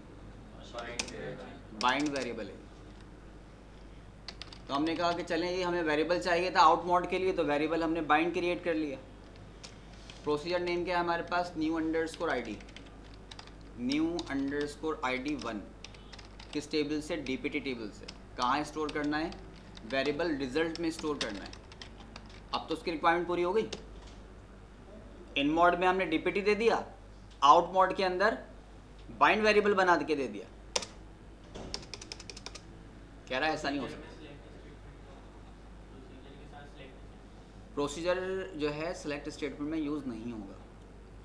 बाइंड वेरिएबल है। तो हमने कहा कि चलें ये हमें वेरिएबल चाहिए था आउट मोड के लिए, तो वेरिएबल हमने बाइंड क्रिएट कर लिया। प्रोसीजर नेम क्या है हमारे पास? New underscore ID 1। किस टेबल से? DPT टेबल से। कहाँ स्टोर करना है? वेरिएबल रिजल्ट में स्टोर करना है। अब तो उसकी रिक्वायरमेंट पूरी हो गई। इन मोड में हमने DPT दे दिया, आउट मोड के अंदर बाइंड वेरिएबल बना के दे दिया। कह रहा है ऐसा नहीं हो सकता। प्रोसीजर जो है सेलेक्ट स्टेटमेंट में यूज़ नहीं होगा,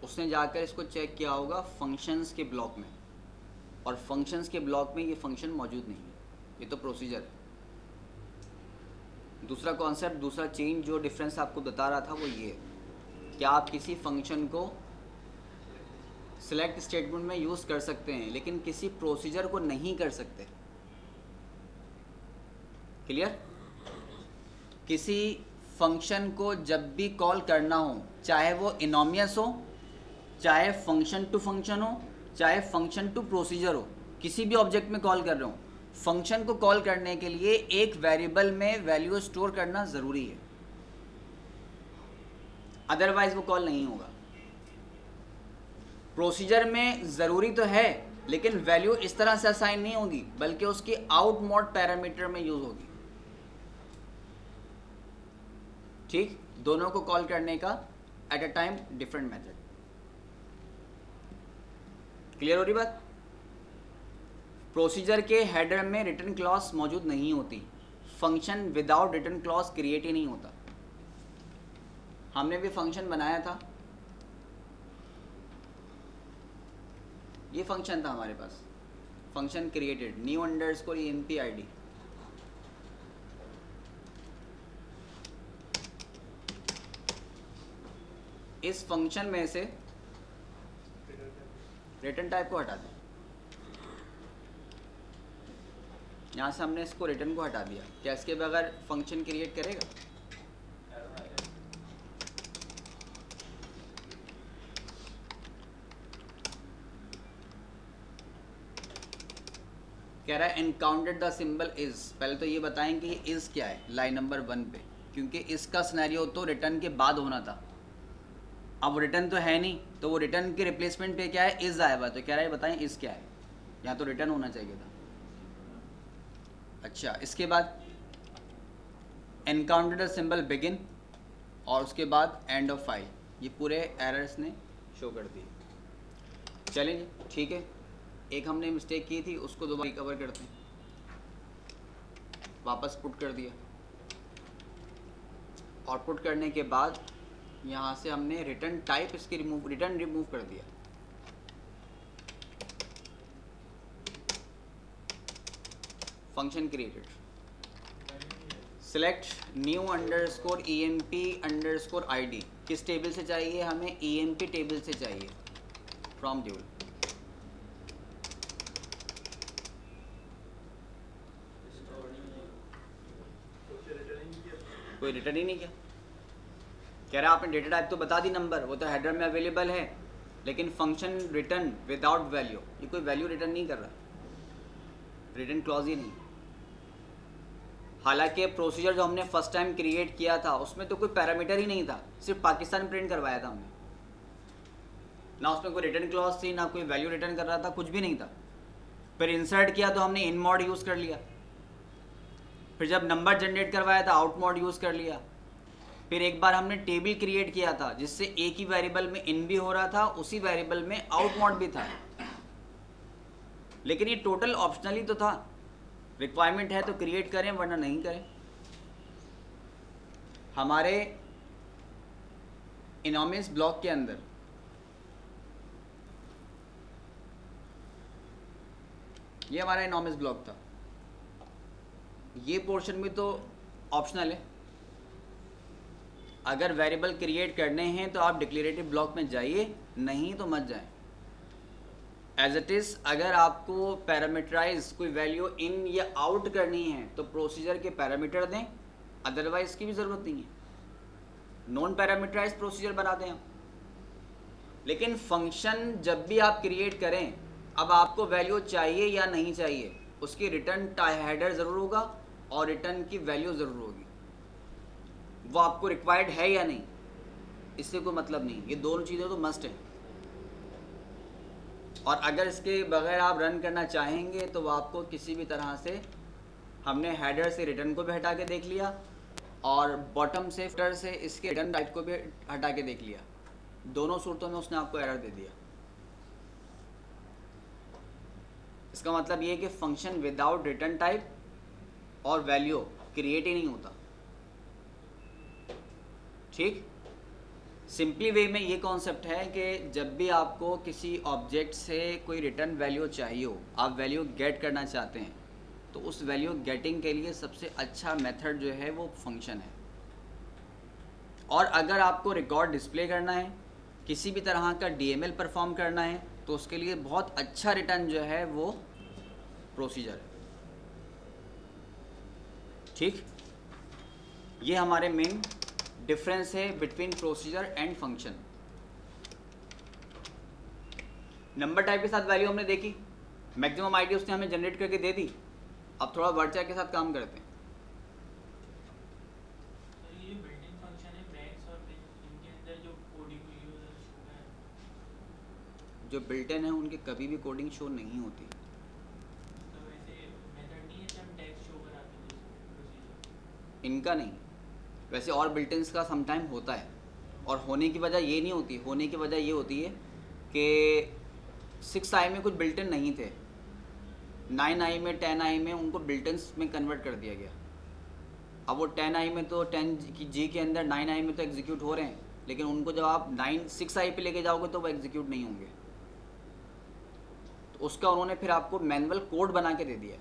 उसने जाकर इसको चेक किया होगा फंक्शंस के ब्लॉक में, और फंक्शंस के ब्लॉक में ये फंक्शन मौजूद नहीं है, ये तो प्रोसीजर है। दूसरा कॉन्सेप्ट, दूसरा चेंज जो डिफरेंस आपको बता रहा था वो ये है कि आप किसी फंक्शन को सिलेक्ट स्टेटमेंट में यूज़ कर सकते हैं लेकिन किसी प्रोसीजर को नहीं कर सकते। क्लियर? किसी फंक्शन को जब भी कॉल करना हो, चाहे वो इनोमियस हो, चाहे फंक्शन टू फंक्शन हो, चाहे फंक्शन टू प्रोसीजर हो, किसी भी ऑब्जेक्ट में कॉल कर रहे हो, फंक्शन को कॉल करने के लिए एक वेरिएबल में वैल्यू स्टोर करना ज़रूरी है, अदरवाइज वो कॉल नहीं होगा। प्रोसीजर में ज़रूरी तो है लेकिन वैल्यू इस तरह से असाइन नहीं होगी, बल्कि उसकी आउट मोड पैरामीटर में यूज़ होगी। ठीक, दोनों को कॉल करने का at a time different method. Clear हो रही बात? प्रोसीजर के हेडर में रिटर्न क्लॉज मौजूद नहीं होती, function without return clause create ही नहीं होता। हमने भी फंक्शन बनाया था, ये फंक्शन था हमारे पास, function created new underscore EMP ID। इस फंक्शन में से रिटर्न टाइप को हटा दें, यहाँ से हमने इसको रिटर्न को हटा दिया। क्या इसके बगैर फंक्शन क्रिएट करेगा? कह रहा है एनकाउंटेड द सिंबल इज। पहले तो ये बताएं कि इज क्या है लाइन नंबर 1 पे, क्योंकि इसका सिनेरियो तो रिटर्न के बाद होना था। अब रिटर्न तो है नहीं, तो वो रिटर्न के रिप्लेसमेंट पे क्या है? इज आया हुआ। तो कह रहा है बताएं इज क्या है, यहाँ तो रिटर्न होना चाहिए था। अच्छा, इसके बाद एनकाउंटेड द सिंबल बिगिन और उसके बाद एंड ऑफ फाइल, ये पूरे एरर्स ने शो कर दिए। चलें ठीक है, एक हमने मिस्टेक की थी उसको दोबारा रिकवर करते हैं। वापस पुट कर दिया, और पुट करने के बाद यहाँ से हमने रिटर्न टाइप इसकी रिटर्न रिमूव कर दिया। Function created, select new underscore EMP underscore ID। किस टेबल से चाहिए हमें? EMP टेबल से चाहिए, फ्रॉम टेबल। कोई रिटर्न ही नहीं किया। कह रहा है आपने डेटा टाइप तो बता दी नंबर, वो तो हेडर में अवेलेबल है, लेकिन फंक्शन रिटर्न विदाउट वैल्यू, ये कोई वैल्यू रिटर्न नहीं कर रहा, रिटर्न क्लॉज ही नहीं। हालांकि प्रोसीजर जो हमने फर्स्ट टाइम क्रिएट किया था उसमें तो कोई पैरामीटर ही नहीं था, सिर्फ पाकिस्तान प्रिंट करवाया था हमने, ना उसमें कोई रिटर्न क्लॉज थी, ना कोई वैल्यू रिटर्न कर रहा था, कुछ भी नहीं था। फिर इंसर्ट किया तो हमने इन मॉड यूज़ कर लिया, फिर जब नंबर जनरेट करवाया था आउट मॉड यूज़ कर लिया, फिर एक बार हमने टेबल क्रिएट किया था जिससे एक ही वेरिएबल में इन भी हो रहा था, उसी वेरिएबल में आउट मॉड भी था। लेकिन ये टोटल ऑप्शनली तो था, रिक्वायरमेंट है तो क्रिएट करें वरना नहीं करें। हमारे इनोमियस ब्लॉक के अंदर ये हमारा इनोमियस ब्लॉक था, ये पोर्शन भी तो ऑप्शनल है। अगर वेरिएबल क्रिएट करने हैं तो आप डिक्लेरेटिव ब्लॉक में जाइए, नहीं तो मत जाएं। एज इट इज़ अगर आपको पैरामीटराइज कोई वैल्यू इन या आउट करनी है तो प्रोसीजर के पैरामीटर दें, अदरवाइज की भी ज़रूरत नहीं है। नॉन पैरामीटराइज प्रोसीजर बना दें आप। लेकिन फंक्शन जब भी आप क्रिएट करें, अब आपको वैल्यू चाहिए या नहीं चाहिए, उसकी रिटर्न हेडर ज़रूर होगा और रिटर्न की वैल्यू ज़रूर होगी। वो आपको रिक्वायर्ड है या नहीं, इससे कोई मतलब नहीं। ये दोनों चीज़ें तो मस्ट है। और अगर इसके बगैर आप रन करना चाहेंगे तो वो आपको किसी भी तरह से, हमने हेडर से रिटर्न को भी हटा के देख लिया और बॉटम से फिटर से इसके रिटर्न टाइप को भी हटा के देख लिया, दोनों सूरतों में उसने आपको एरर दे दिया। इसका मतलब ये कि फंक्शन विदाउट रिटर्न टाइप और वैल्यू क्रिएट ही नहीं होता। ठीक, सिंपली वे में ये कॉन्सेप्ट है कि जब भी आपको किसी ऑब्जेक्ट से कोई रिटर्न वैल्यू चाहिए हो, आप वैल्यू गेट करना चाहते हैं, तो उस वैल्यू गेटिंग के लिए सबसे अच्छा मेथड जो है वो फंक्शन है। और अगर आपको रिकॉर्ड डिस्प्ले करना है, किसी भी तरह का डीएमएल परफॉर्म करना है, तो उसके लिए बहुत अच्छा रिटर्न जो है वो प्रोसीजर है। ठीक, ये हमारे मेन डिफरेंस है between procedure and function. Number type के साथ वैल्यू हमने देखी, मैक्सिमम आईडी उसने हमें जनरेट करके दे दी। अब थोड़ा वर्चर के साथ काम करते हैं। ये बिल्ट-इन फंक्शन है मैक्स और इनके अंदर जो कोडिंग हुई है उधर शो है। जो बिल्ट इन है उनकी कभी भी कोडिंग शो नहीं होती। तो वैसे मेथड नहीं है जब टेक्स्ट शो कराते हैं प्रोसीजर। इनका नहीं, वैसे और बिल्ट इन्स का समटाइम होता है। और होने की वजह ये नहीं होती, होने की वजह ये होती है कि 6i में कुछ बिल्ट इन नहीं थे, 9i में 10i में उनको बिल्ट इन्स में कन्वर्ट कर दिया गया। अब वो 10i में तो 10G के अंदर 9i में तो एग्जीक्यूट हो रहे हैं, लेकिन उनको जब आप 6i पे लेके जाओगे तो वो एग्जीक्यूट नहीं होंगे। तो उसका उन्होंने फिर आपको मैनुअल कोड बना के दे दिया।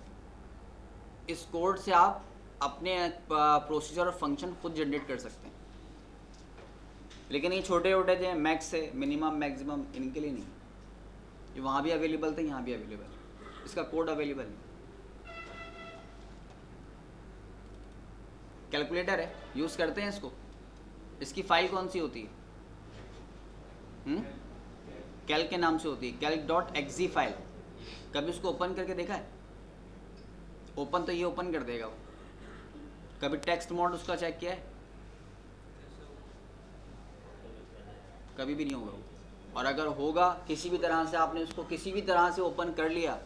इस कोड से आप अपने प्रोसीजर और फंक्शन खुद जनरेट कर सकते हैं। लेकिन ये छोटे छोटे जो मैक्स है, मिनिमम मैक्सिमम, इनके लिए नहीं। ये वहाँ भी अवेलेबल थे, यहाँ भी अवेलेबल है, इसका कोड अवेलेबल नहीं। कैलकुलेटर है, यूज़ करते हैं इसको। इसकी फाइल कौन सी होती है? कैल्क के नाम से होती है, calc.exe फाइल। कभी उसको ओपन करके देखा है? ओपन तो ये ओपन कर देगा वो। कभी टेक्स्ट मोड उसका चेक किया है? कभी भी नहीं होगा वो। और अगर होगा किसी भी तरह से, आपने उसको किसी भी तरह से ओपन कर लिया,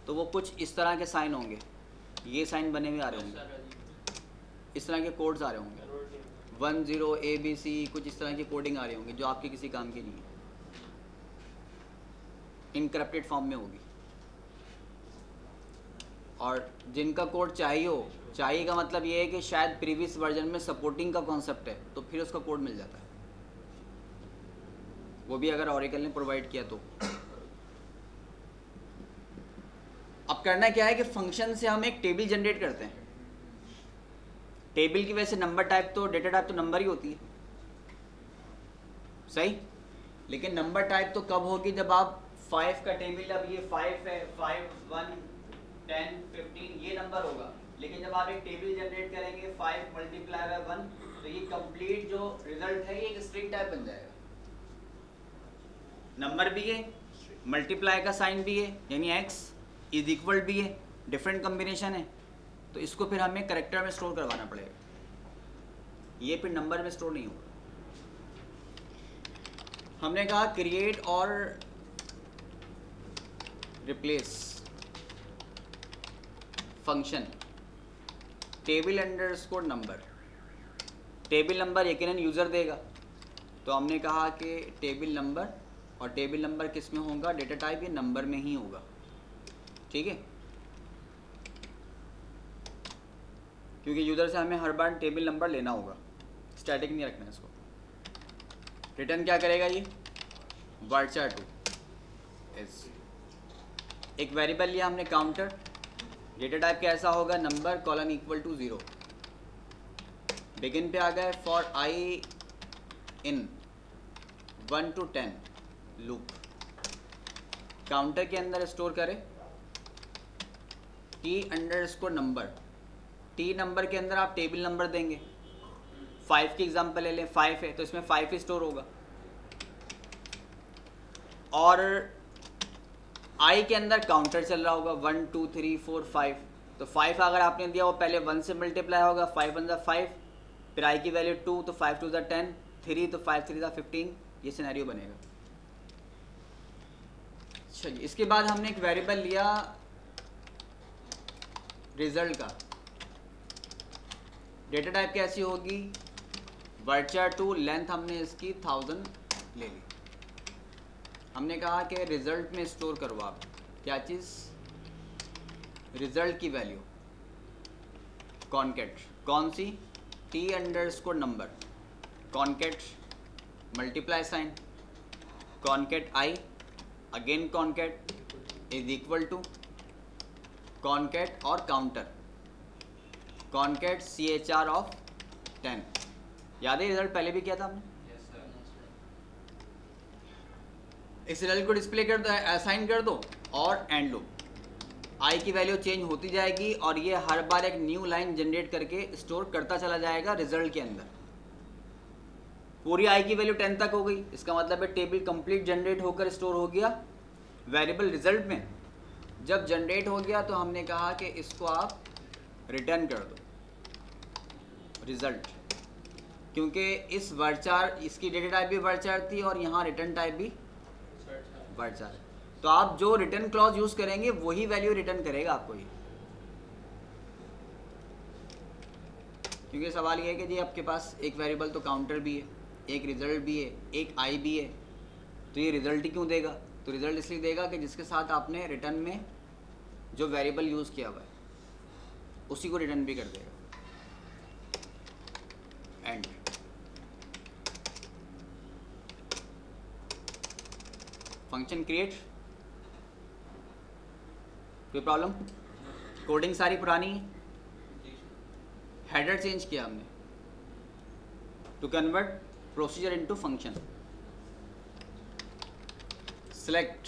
तो वो कुछ इस तरह के साइन होंगे, ये साइन बने हुए आ रहे होंगे, इस तरह के कोड्स आ रहे होंगे, 10 ABC, कुछ इस तरह की कोडिंग आ रही होंगी जो आपके किसी काम की नहीं है, इनकरप्टेड फॉर्म में होगी। और जिनका कोड चाहिए हो, चाहिए का मतलब ये है कि शायद प्रीवियस वर्जन में सपोर्टिंग का कॉन्सेप्ट है, तो फिर उसका कोड मिल जाता है, वो भी अगर ऑरेकल ने प्रोवाइड किया तो। अब करना क्या है कि फंक्शन से हम एक टेबल जनरेट करते हैं। टेबल की वैसे नंबर टाइप तो, डेटा टाइप तो नंबर ही होती है, सही। लेकिन नंबर टाइप तो कब होगी? जब आप 5 का टेबल, अब ये 5 है, 5, 1, 10, 15 ये नंबर होगा। लेकिन जब आप एक टेबल जनरेट करेंगे 5 मल्टीप्लाई बाय 1, तो ये कंप्लीट जो रिजल्ट है ये एक स्ट्रिंग टाइप बन जाएगा। नंबर भी है, मल्टीप्लाई का साइन भी है, यानी x इज इक्वल भी है, डिफरेंट कॉम्बिनेशन है, तो इसको फिर हमें कैरेक्टर में स्टोर करवाना पड़ेगा, ये फिर नंबर में स्टोर नहीं होगा। हमने कहा create or replace function table underscore number. Table number यकीनन यूज़र देगा, तो हमने कहा कि टेबल नंबर, और टेबल नंबर किस में होगा? डेटा टाइप, ये नंबर में ही होगा, ठीक है। क्योंकि यूज़र से हमें हर बार टेबल नंबर लेना होगा, स्टैटिक नहीं रखना है इसको। रिटर्न क्या करेगा ये? varchar2 is एक वेरिएबल लिया हमने काउंटर, डेटा टाइप कैसा होगा, number colon equal to 0। Begin पे आ गए for I in 1 to 10 loop. Counter के अंदर स्टोर करें T_नंबर। T नंबर के अंदर आप टेबल नंबर देंगे। 5 की एग्जांपल ले लें, 5 है तो इसमें 5 ही स्टोर होगा। और आई के अंदर काउंटर चल रहा होगा 1 2 3 4 5। तो 5 अगर आपने दिया वो पहले 1 से मल्टीप्लाई होगा, 5 1 5, फिर आई की वैल्यू 2 तो 5 2 10, 3 तो 5 3 15। ये सिनेरियो बनेगा। चलिए इसके बाद हमने एक वेरिएबल लिया रिजल्ट का। डेटा टाइप कैसी होगी, वर्चर टू, लेंथ हमने इसकी 1000 ले ली। हमने कहा कि रिजल्ट में स्टोर करो आप क्या चीज़, रिजल्ट की वैल्यू कॉन्केट। कौन सी, T number, concat multiply sign, concat I, again concat is equal to concat और काउंटर, कॉन्केट CHR ऑफ 10। याद है रिजल्ट पहले भी किया था हमने। Yes, sir. इस रिजल्ट को डिस्प्ले कर दो, असाइन कर दो और एंड लो। आई की वैल्यू चेंज होती जाएगी और ये हर बार एक न्यू लाइन जनरेट करके स्टोर करता चला जाएगा रिजल्ट के अंदर। पूरी आई की वैल्यू 10 तक हो गई, इसका मतलब है टेबल कंप्लीट जनरेट होकर स्टोर हो गया वेरिएबल रिजल्ट में। जब जनरेट हो गया तो हमने कहा कि इसको आप रिटर्न कर दो रिजल्ट, क्योंकि इस वर्चार, इसकी डेटा टाइप भी वर्चार थी और यहाँ रिटर्न टाइप भी वर्चार है। तो आप जो रिटर्न क्लॉज यूज करेंगे वही वैल्यू रिटर्न करेगा आपको ये। क्योंकि सवाल ये है कि जी आपके पास एक वेरिएबल तो काउंटर भी है, एक रिजल्ट भी है, एक आई भी है, तो ये रिजल्ट ही क्यों देगा। तो रिजल्ट इसलिए देगा कि जिसके साथ आपने रिटर्न में जो वेरिएबल यूज़ किया हुआ है उसी को रिटर्न भी कर देगा। एंड फंक्शन क्रिएट, कोई प्रॉब्लम, कोडिंग सारी पुरानी है। हेडर चेंज किया हमने to convert procedure into function. Select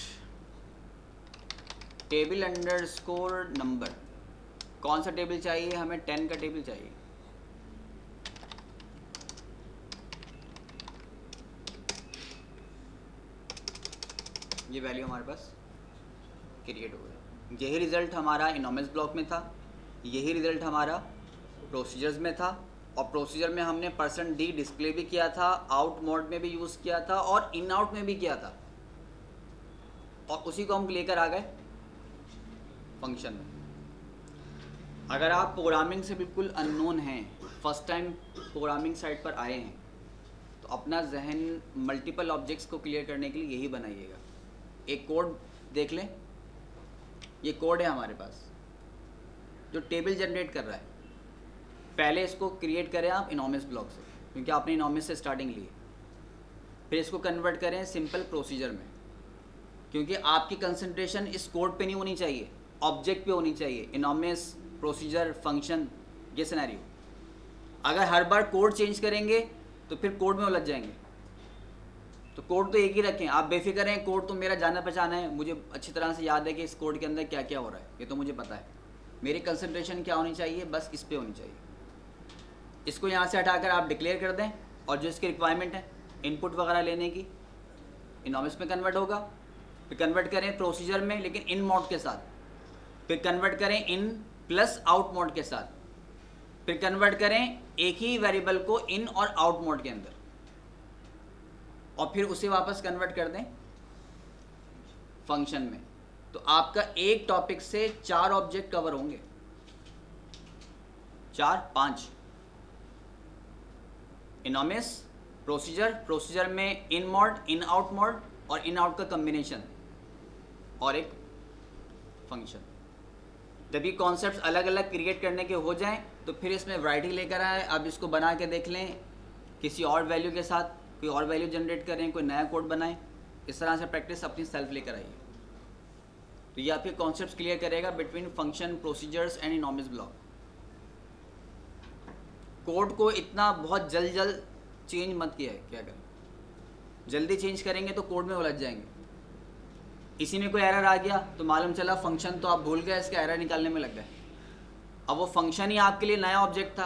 table underscore number, कौन सा टेबल चाहिए हमें, 10 का टेबल चाहिए। ये वैल्यू हमारे पास क्रिएट हो गया। यही रिजल्ट हमारा इनोमिस ब्लॉक में था, यही रिजल्ट हमारा प्रोसीजर्स में था, और प्रोसीजर में हमने %d डिस्प्ले भी किया था, आउट मोड में भी यूज़ किया था और इन आउट में भी किया था, और उसी को हम लेकर आ गए फंक्शन में। अगर आप प्रोग्रामिंग से बिल्कुल अननोन हैं, फर्स्ट टाइम प्रोग्रामिंग साइट पर आए हैं, तो अपना जहन मल्टीपल ऑब्जेक्ट्स को क्लियर करने के लिए यही बनाइएगा। एक कोड देख लें, ये कोड है हमारे पास जो टेबल जनरेट कर रहा है। पहले इसको क्रिएट करें आप इनोमिस ब्लॉक से, क्योंकि आपने इनोमिस से स्टार्टिंग ली है। फिर इसको कन्वर्ट करें सिंपल प्रोसीजर में, क्योंकि आपकी कंसंट्रेशन इस कोड पे नहीं होनी चाहिए, ऑब्जेक्ट पे होनी चाहिए। इनोमिस, प्रोसीजर, फंक्शन, ये सिनेरियो। अगर हर बार कोड चेंज करेंगे तो फिर कोड में उलझ जाएंगे। तो कोड तो एक ही रखें, आप बेफिक्र हैं, कोड तो मेरा जाना पहचाना है, मुझे अच्छी तरह से याद है कि इस कोड के अंदर क्या क्या हो रहा है, ये तो मुझे पता है। मेरी कंसंट्रेशन क्या होनी चाहिए, बस इस पे होनी चाहिए। इसको यहाँ से हटाकर आप डिक्लेयर कर दें, और जो इसकी रिक्वायरमेंट है इनपुट वगैरह लेने की, इनोमिस में कन्वर्ट होगा। फिर कन्वर्ट करें प्रोसीजर में, लेकिन इन मोड के साथ। फिर कन्वर्ट करें इन प्लस आउट मोड के साथ। फिर कन्वर्ट करें एक ही वेरिएबल को इन और आउट मोड के अंदर, और फिर उसे वापस कन्वर्ट कर दें फंक्शन में। तो आपका एक टॉपिक से 4 ऑब्जेक्ट कवर होंगे, 4 5। इनोमिस, प्रोसीजर, प्रोसीजर में इन मोड, इन आउट मोड और इन आउट का कम्बिनेशन, और एक फंक्शन। जब ये कॉन्सेप्ट्स अलग अलग क्रिएट करने के हो जाएं तो फिर इसमें वैरायटी लेकर आए। अब इसको बना के देख लें किसी और वैल्यू के साथ, कोई और वैल्यू जनरेट करें, कोई नया कोड बनाएं। इस तरह से प्रैक्टिस अपनी सेल्फ लेकर आइए। तो ये आपके कॉन्सेप्ट्स क्लियर करेगा between function, procedures and enormous block. Code को इतना बहुत जल्द चेंज मत किया है, क्या करें, जल्दी चेंज करेंगे तो कोड में उलझ जाएंगे। इसी में कोई एरर आ गया तो मालूम चला फंक्शन तो आप भूल गए, इसका एरर निकालने में लग गए। अब वो फंक्शन ही आपके लिए नया ऑब्जेक्ट था,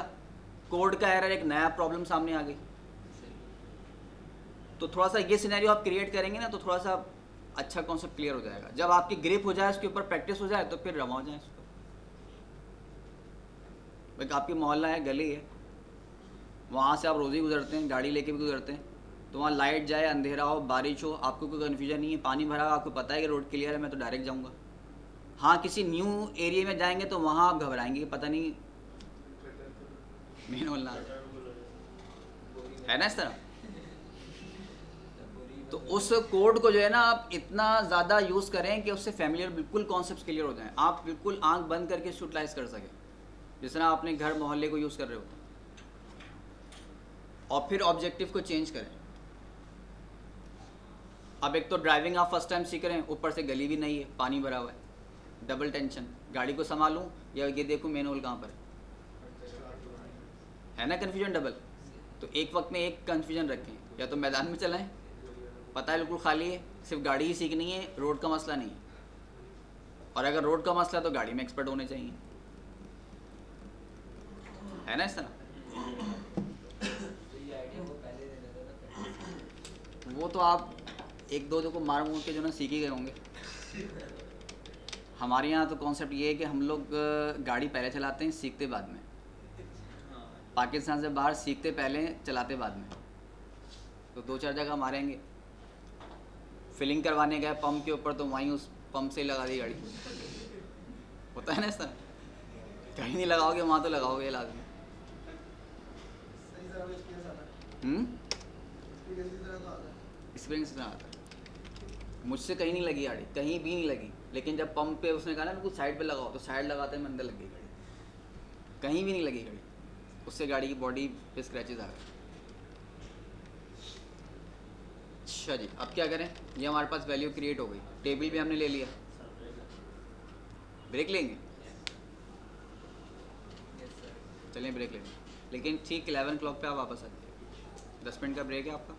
कोड का एरर एक नया प्रॉब्लम सामने आ गई। तो थोड़ा सा ये सिनेरियो आप क्रिएट करेंगे ना तो थोड़ा सा अच्छा कॉन्सेप्ट क्लियर हो जाएगा। जब आपकी ग्रिप हो जाए, उसके ऊपर प्रैक्टिस हो जाए तो फिर रवा हो जाए इसको। भाई आपकी मोहल्ला है, गली है, वहाँ से आप रोज़ ही गुजरते हैं, गाड़ी लेके भी गुजरते हैं, तो वहाँ लाइट जाए, अंधेरा हो, बारिश हो, आपको कोई कन्फ्यूजन नहीं है, पानी भरा हो, आपको पता है कि रोड क्लियर है, मैं तो डायरेक्ट जाऊँगा। हाँ, किसी न्यू एरिया में जाएंगे तो वहाँ आप घबराएंगे, पता नहीं मेन बोलना है ना इस तरह। तो उस कोड को जो है ना आप इतना ज़्यादा यूज़ करें कि उससे फैमिलियर बिल्कुल कॉन्सेप्ट क्लियर हो जाएं, आप बिल्कुल आंख बंद करके इसको यूटिलाइज कर सकें, जिस तरह अपने घर मोहल्ले को यूज़ कर रहे हो। और फिर ऑब्जेक्टिव को चेंज करें। अब एक तो ड्राइविंग आप फर्स्ट टाइम सीख रहे हैं, ऊपर से गली भी नहीं है, पानी भरा हुआ है, डबल टेंशन, गाड़ी को संभालूं या ये देखूं मेन होल कहाँ पर है ना, कन्फ्यूजन डबल। तो एक वक्त में एक कन्फ्यूजन रखें, या तो मैदान में चलाएं, पता है बिल्कुल खाली है, सिर्फ गाड़ी ही सीखनी है, रोड का मसला नहीं है। और अगर रोड का मसला तो गाड़ी में एक्सपर्ट होने चाहिए, है ना इस तरह। वो तो आप एक दो को मार मूर के जो ना सीख ही गए होंगे। हमारे यहाँ तो कॉन्सेप्ट ये है कि हम लोग गाड़ी पहले चलाते हैं, सीखते बाद में। पाकिस्तान से बाहर सीखते पहले, चलाते बाद में। तो 2-4 जगह मारेंगे, फिलिंग करवाने गए पंप के ऊपर तो वहीं उस पंप से ही लगा दी गाड़ी। होता है ना इस तरह, कहीं नहीं लगाओगे वहाँ तो लगाओगे लाजमी। एक्सपीरियंस इतना आता है। मुझसे कहीं नहीं लगी गाड़ी, कहीं भी नहीं लगी, लेकिन जब पंप पे उसने कहा ना बिल्कुल साइड पे लगाओ, तो साइड लगाते में अंदर लग गई गाड़ी, कहीं भी नहीं लगी गाड़ी, उससे गाड़ी की बॉडी पे स्क्रैचेस आ गए। अच्छा जी, अब क्या करें, ये हमारे पास वैल्यू क्रिएट हो गई, टेबल भी हमने ले लिया, ब्रेक लेंगे, चलें ब्रेक लेंगे, लेकिन ठीक 11 o'clock पे आप वापस आ जाइए। 10 मिनट का ब्रेक है आपका।